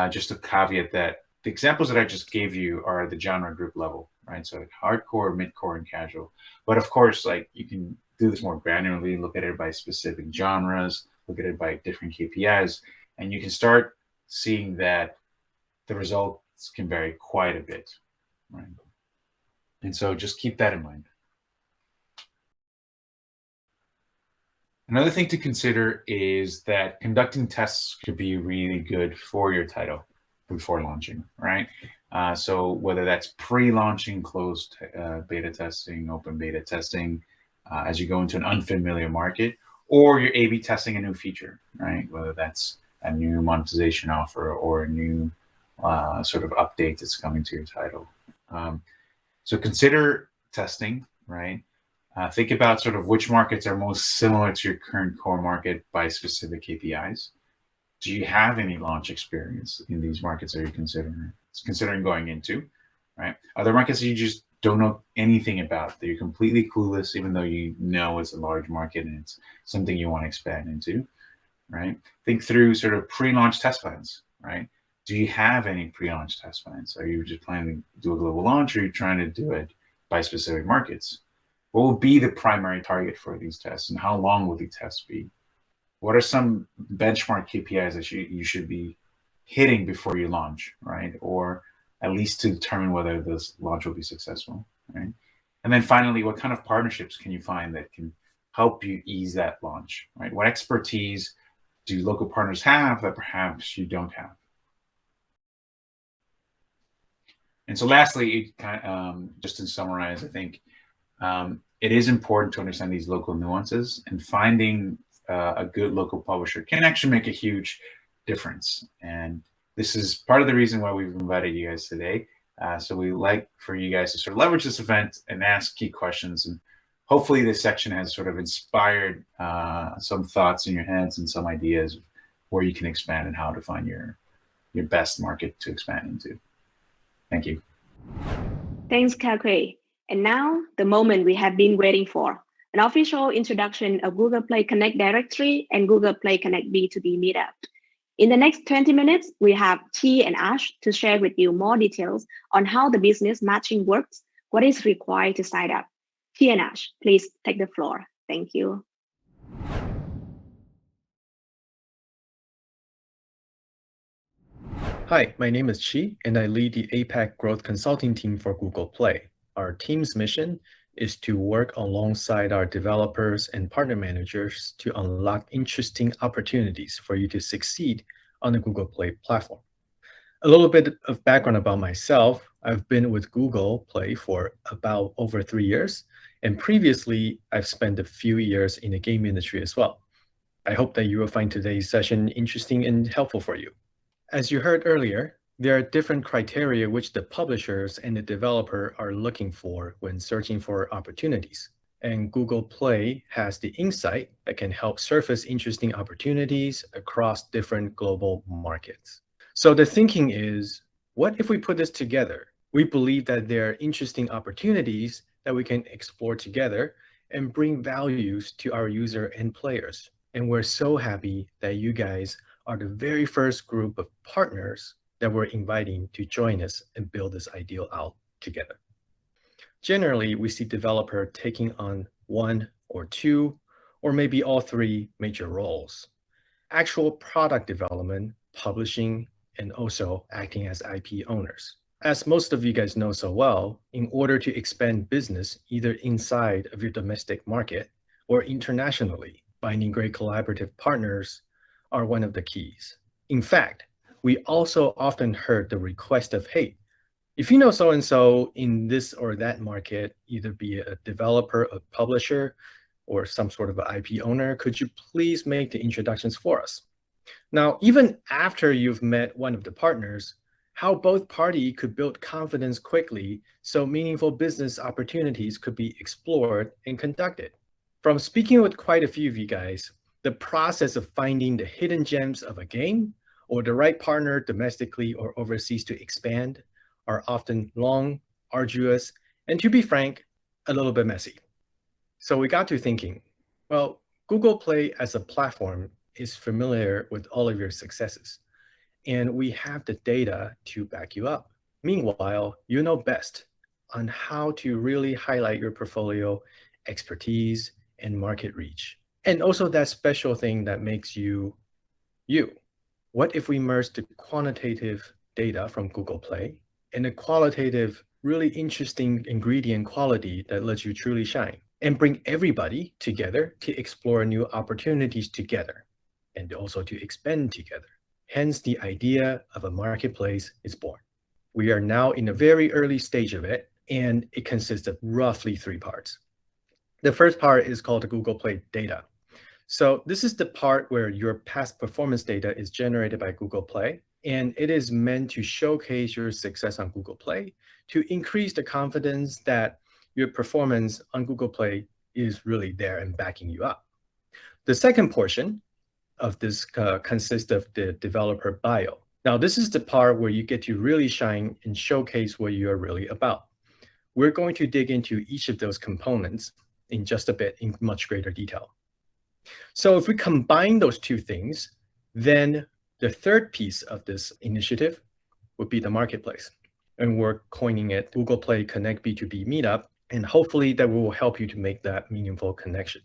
just a caveat that the examples that I just gave you are the genre group level, right? So like hardcore, midcore, and casual. But of course, like, you can do this more granularly, look at it by specific genres, look at it by different KPIs, and you can start seeing that the results can vary quite a bit, right? And so just keep that in mind. Another thing to consider is that conducting tests could be really good for your title before launching, right? So whether that's pre-launching, closed beta testing, open beta testing, as you go into an unfamiliar market, or you're A/B testing a new feature, right? Whether that's a new monetization offer or a new sort of update that's coming to your title. So consider testing, right? Think about sort of which markets are most similar to your current core market by specific KPIs. Do you have any launch experience in these markets that you're considering going into, right? Are there markets that you just don't know anything about, that you're completely clueless, even though you know it's a large market and it's something you want to expand into, right? Think through sort of pre-launch test plans, right? Do you have any pre-launch test plans? Are you just planning to do a global launch, or are you trying to do it by specific markets? What will be the primary target for these tests, and how long will these tests be? What are some benchmark KPIs that you should be hitting before you launch, right? Or at least to determine whether this launch will be successful, right? And then finally, what kind of partnerships can you find that can help you ease that launch, right? What expertise do local partners have that perhaps you don't have? And so lastly, just to summarize, I think it is important to understand these local nuances, and finding a good local publisher can actually make a huge difference. And this is part of the reason why we've invited you guys today. So we like for you guys to sort of leverage this event and ask key questions. And hopefully this section has sort of inspired some thoughts in your heads and some ideas of where you can expand and how to find your best market to expand into. Thank you. Thanks, Kakui. And now, the moment we have been waiting for, an official introduction of Google Play Connect Directory and Google Play Connect B2B Meetup. In the next 20 minutes, we have Chi and Ash to share with you more details on how the business matching works, what is required to sign up. Chi and Ash, please take the floor. Thank you. Hi, my name is Chi, and I lead the APAC Growth Consulting team for Google Play. Our team's mission is to work alongside our developers and partner managers to unlock interesting opportunities for you to succeed on the Google Play platform. A little bit of background about myself. I've been with Google Play for about over 3 years, and previously I've spent a few years in the game industry as well. I hope that you will find today's session interesting and helpful for you. As you heard earlier, there are different criteria which the publishers and the developer are looking for when searching for opportunities. and Google Play has the insight that can help surface interesting opportunities across different global markets. So the thinking is, what if we put this together? We believe that there are interesting opportunities that we can explore together and bring values to our user and players. And we're so happy that you guys are the very first group of partners that we're inviting to join us and build this ideal out together. Generally, we see developer taking on one or two, or maybe all three major roles: actual product development, publishing, and also acting as IP owners. As most of you guys know so well, in order to expand business either inside of your domestic market or internationally, finding great collaborative partners are one of the keys. In fact, we also often heard the request of, hey, if you know so-and-so in this or that market, either be a developer, a publisher, or some sort of an IP owner, could you please make the introductions for us? Now, even after you've met one of the partners, how both parties could build confidence quickly so meaningful business opportunities could be explored and conducted. From speaking with quite a few of you guys, the process of finding the hidden gems of a game or the right partner domestically or overseas to expand are often long, arduous, and to be frank, a little bit messy. So we got to thinking, well, Google Play as a platform is familiar with all of your successes, and we have the data to back you up. Meanwhile, you know best on how to really highlight your portfolio, expertise, and market reach. And also that special thing that makes you, you. What if we merge the quantitative data from Google Play and a qualitative, really interesting ingredient quality that lets you truly shine, and bring everybody together to explore new opportunities together, and also to expand together. Hence, the idea of a marketplace is born. We are now in a very early stage of it, and it consists of roughly 3 parts. The first part is called the Google Play data. So this is the part where your past performance data is generated by Google Play, and it is meant to showcase your success on Google Play to increase the confidence that your performance on Google Play is really there and backing you up. The second portion of this consists of the developer bio. Now, this is the part where you get to really shine and showcase what you're really about. We're going to dig into each of those components in just a bit in much greater detail. So if we combine those two things, then the third piece of this initiative would be the marketplace. And we're coining it Google Play Connect B2B Meetup, and hopefully that will help you to make that meaningful connection.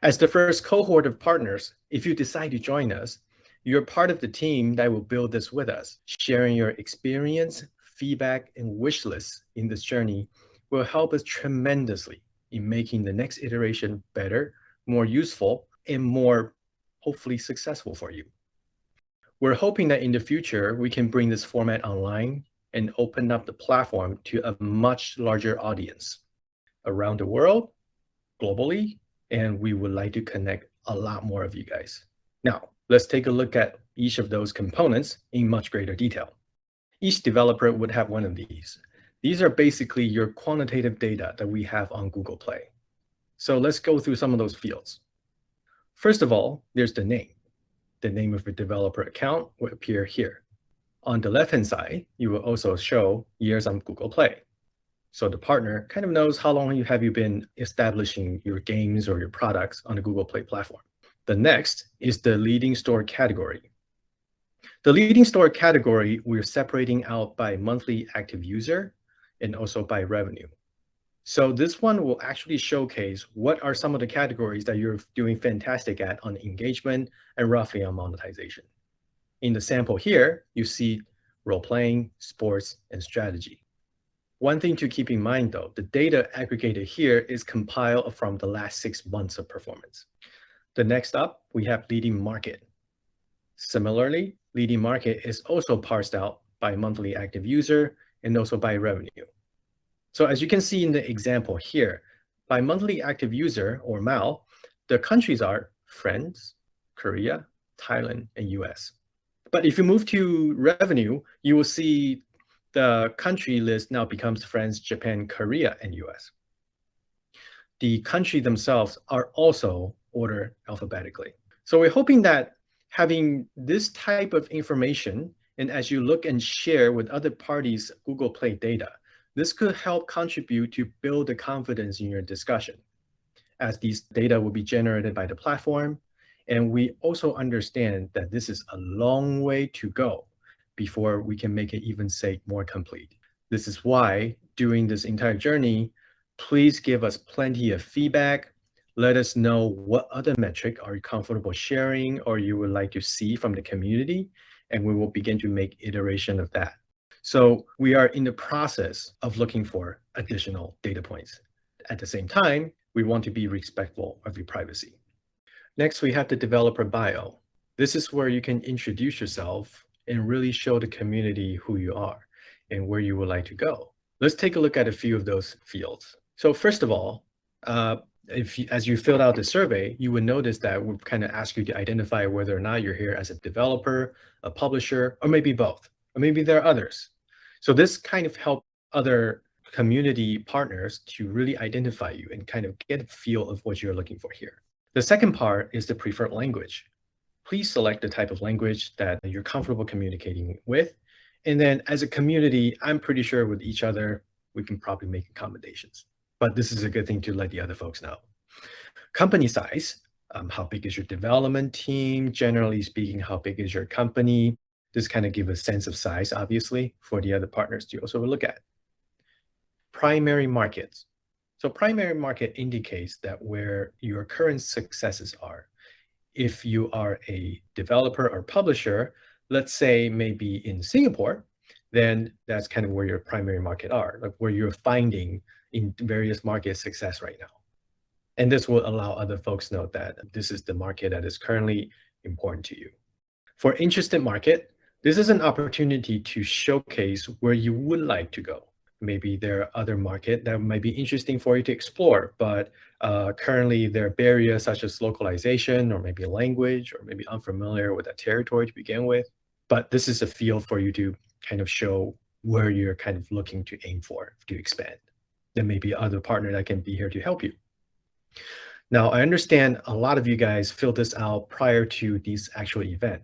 As the first cohort of partners, if you decide to join us, you're part of the team that will build this with us. Sharing your experience, feedback, and wish lists in this journey will help us tremendously in making the next iteration better, more useful, and more hopefully successful for you. We're hoping that in the future, we can bring this format online and open up the platform to a much larger audience around the world, globally, and we would like to connect a lot more of you guys. Now, let's take a look at each of those components in much greater detail. Each developer would have one of these. These are basically your quantitative data that we have on Google Play. So let's go through some of those fields. First of all, there's the name. The name of your developer account will appear here. On the left-hand side, you will also show years on Google Play. So the partner kind of knows how long you have been establishing your games or your products on the Google Play platform. The next is the leading store category. The leading store category, we're separating out by monthly active user and also by revenue. So this one will actually showcase what are some of the categories that you're doing fantastic at on engagement and roughly on monetization. In the sample here, you see role-playing, sports, and strategy. One thing to keep in mind though, the data aggregated here is compiled from the last 6 months of performance. The next up, we have leading market. Similarly, leading market is also parsed out by monthly active user and also by revenue. So as you can see in the example here, by monthly active user or MAU, the countries are France, Korea, Thailand, and US. But if you move to revenue, you will see the country list now becomes France, Japan, Korea, and US. the country themselves are also ordered alphabetically. So we're hoping that having this type of information, and as you look and share with other parties Google Play data, this could help contribute to build the confidence in your discussion, as these data will be generated by the platform. And we also understand that this is a long way to go before we can make it even say more complete. This is why during this entire journey, please give us plenty of feedback. Let us know what other metric are you comfortable sharing or you would like to see from the community, and we will begin to make iteration of that. So we are in the process of looking for additional data points. At the same time, we want to be respectful of your privacy. Next, we have the developer bio. This is where you can introduce yourself and really show the community who you are and where you would like to go. Let's take a look at a few of those fields. So first of all, as you filled out the survey, you would notice that we kind of ask you to identify whether or not you're here as a developer, a publisher, or maybe both, or maybe there are others. So this kind of helps other community partners to really identify you and kind of get a feel of what you're looking for here. The second part is the preferred language. Please select the type of language that you're comfortable communicating with. And then as a community, I'm pretty sure with each other, we can probably make accommodations. But this is a good thing to let the other folks know. Company size, how big is your development team? Generally speaking, how big is your company? This kind of gives a sense of size, obviously, for the other partners to also look at. Primary markets. So primary market indicates that where your current successes are. If you are a developer or publisher, let's say maybe in Singapore, then that's kind of where your primary market are, like where you're finding in various market success right now. And this will allow other folks know that this is the market that is currently important to you. For interested market, this is an opportunity to showcase where you would like to go. Maybe there are other markets that might be interesting for you to explore, but currently there are barriers such as localization or maybe language or maybe unfamiliar with that territory to begin with. But this is a field for you to kind of show where you're kind of looking to aim for to expand. There may be other partner that can be here to help you. Now, I understand a lot of you guys filled this out prior to this actual event.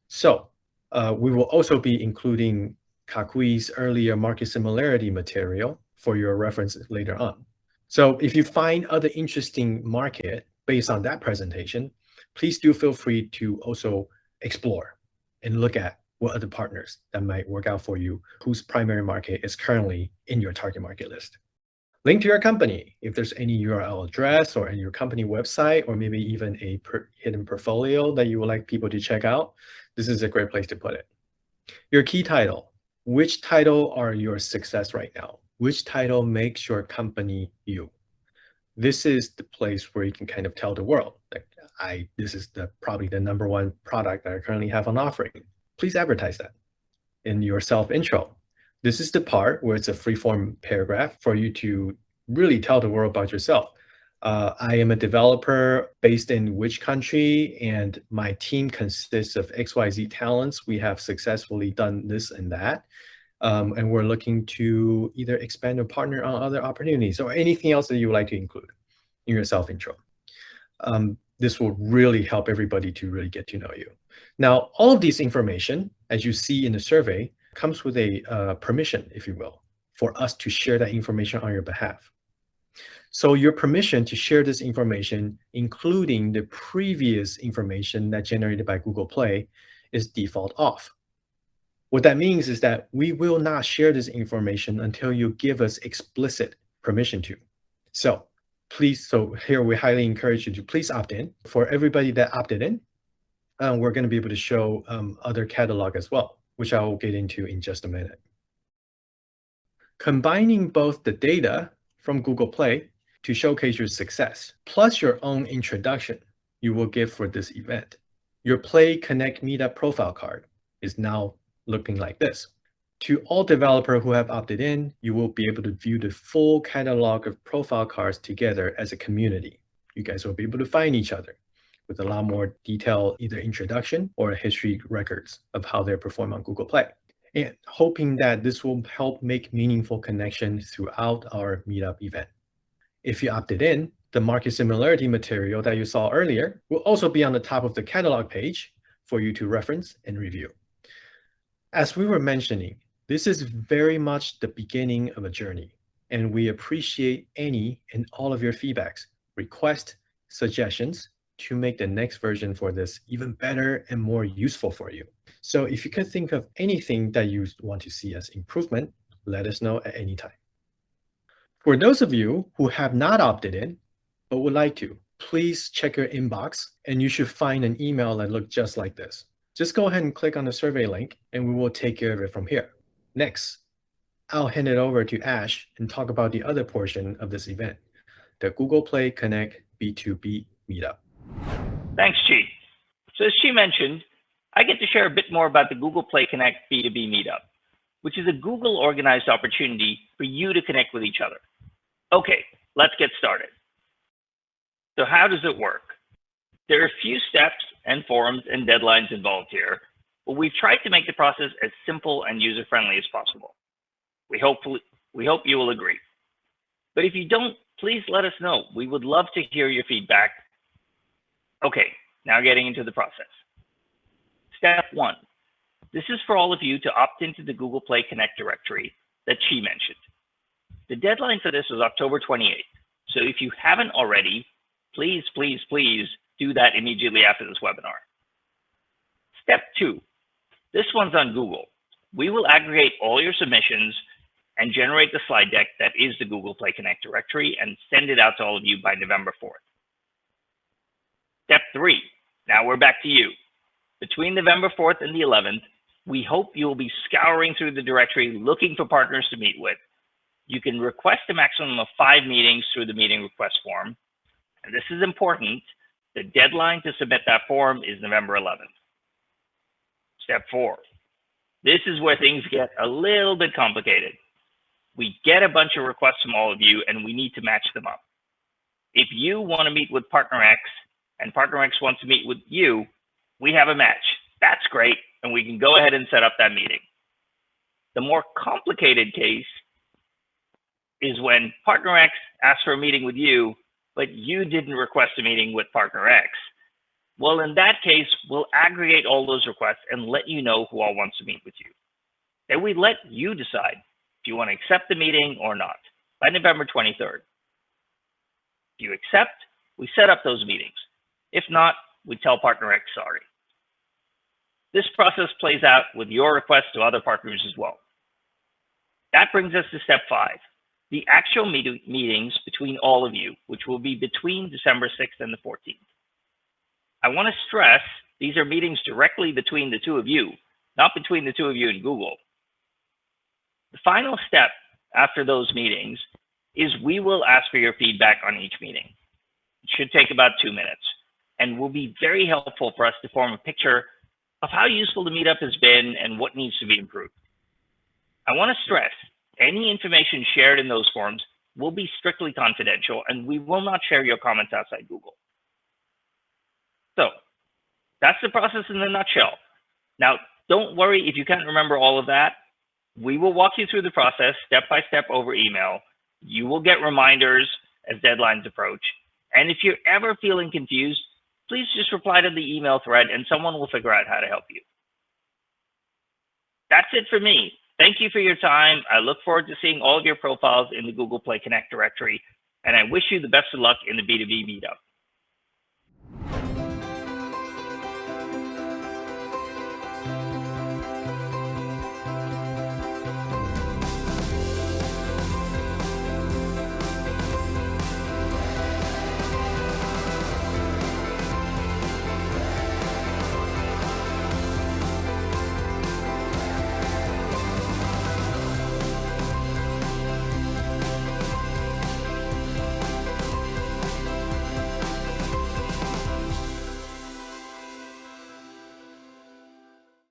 So we will also be including Kakui's earlier market similarity material for your reference later on. So if you find other interesting market based on that presentation, please do feel free to also explore and look at what other partners that might work out for you, whose primary market is currently in your target market list. Link to your company, if there's any URL address or in your company website, or maybe even a hidden portfolio that you would like people to check out, this is a great place to put it. Your key title. Which title are your success right now? Which title makes your company you? This is the place where you can kind of tell the world, like, this is probably the #1 product that I currently have on offering. Please advertise that in your self-intro. This is the part where it's a free-form paragraph for you to really tell the world about yourself. I am a developer based in which country, and my team consists of XYZ talents. We have successfully done this and that, and we're looking to either expand or partner on other opportunities or anything else that you would like to include in your self-intro. This will really help everybody to really get to know you. Now, all of this information, as you see in the survey, comes with a permission, if you will, for us to share that information on your behalf. So your permission to share this information, including the previous information that generated by Google Play, is default off. What that means is that we will not share this information until you give us explicit permission to. So please, here we highly encourage you to please opt in. For everybody that opted in, we're going to be able to show other catalog as well, which I will get into in just a minute. Combining both the data from Google Play to showcase your success, plus your own introduction you will give for this event. Your Play Connect Meetup profile card is now looking like this. To all developers who have opted in, you will be able to view the full catalog of profile cards together as a community. You guys will be able to find each other with a lot more detailed either introduction or history records of how they perform on Google Play. And hoping that this will help make meaningful connections throughout our meetup event. If you opted in, The market similarity material that you saw earlier will also be on the top of the catalog page for you to reference and review. As we were mentioning, this is very much the beginning of a journey, and we appreciate any and all of your feedbacks, requests, suggestions to make the next version for this even better and more useful for you. So if you can think of anything that you want to see as improvement, let us know at any time. For those of you who have not opted in, but would like to, please check your inbox and you should find an email that looks just like this. Just go ahead and click on the survey link and we will take care of it from here. Next, I'll hand it over to Ash and talk about the other portion of this event, the Google Play Connect B2B Meetup. Thanks, Chi. So as Chi mentioned, I get to share a bit more about the Google Play Connect B2B Meetup, which is a Google organized opportunity for you to connect with each other. Okay, let's get started. So how does it work? There are a few steps and forums and deadlines involved here, but we've tried to make the process as simple and user-friendly as possible. We hope you will agree. But if you don't, please let us know. We would love to hear your feedback. Okay, now getting into the process. Step 1. This is for all of you to opt into the Google Play Connect directory that Chi mentioned. The deadline for this was October 28th. So if you haven't already, please, please, please do that immediately after this webinar. Step 2. This one's on Google. We will aggregate all your submissions and generate the slide deck that is the Google Play Connect directory and send it out to all of you by November 4th. Step 3. Now we're back to you. Between November 4th and the 11th, we hope you will be scouring through the directory looking for partners to meet with. You can request a maximum of 5 meetings through the meeting request form. And this is important. The deadline to submit that form is November 11th. Step 4. This is where things get a little bit complicated. We get a bunch of requests from all of you and we need to match them up. If you want to meet with Partner X and Partner X wants to meet with you, we have a match. That's great. And we can go ahead and set up that meeting. The more complicated case is when Partner X asks for a meeting with you, but you didn't request a meeting with Partner X. Well, in that case, we'll aggregate all those requests and let you know who all wants to meet with you. Then we let you decide if you want to accept the meeting or not by November 23rd. If you accept, we set up those meetings. If not, we tell Partner X sorry. This process plays out with your requests to other partners as well. That brings us to step 5, the actual meetings between all of you, which will be between December 6th and the 14th. I want to stress these are meetings directly between the two of you, not between the two of you and Google. The final step after those meetings is we will ask for your feedback on each meeting. It should take about 2 minutes and will be very helpful for us to form a picture of how useful the meetup has been and what needs to be improved. I want to stress any information shared in those forums will be strictly confidential and we will not share your comments outside Google. So that's the process in a nutshell. Now, don't worry if you can't remember all of that. We will walk you through the process step by step over email. You will get reminders as deadlines approach. And if you're ever feeling confused, please just reply to the email thread and someone will figure out how to help you. That's it for me. Thank you for your time. I look forward to seeing all of your profiles in the Google Play Connect directory, and I wish you the best of luck in the B2B meetup.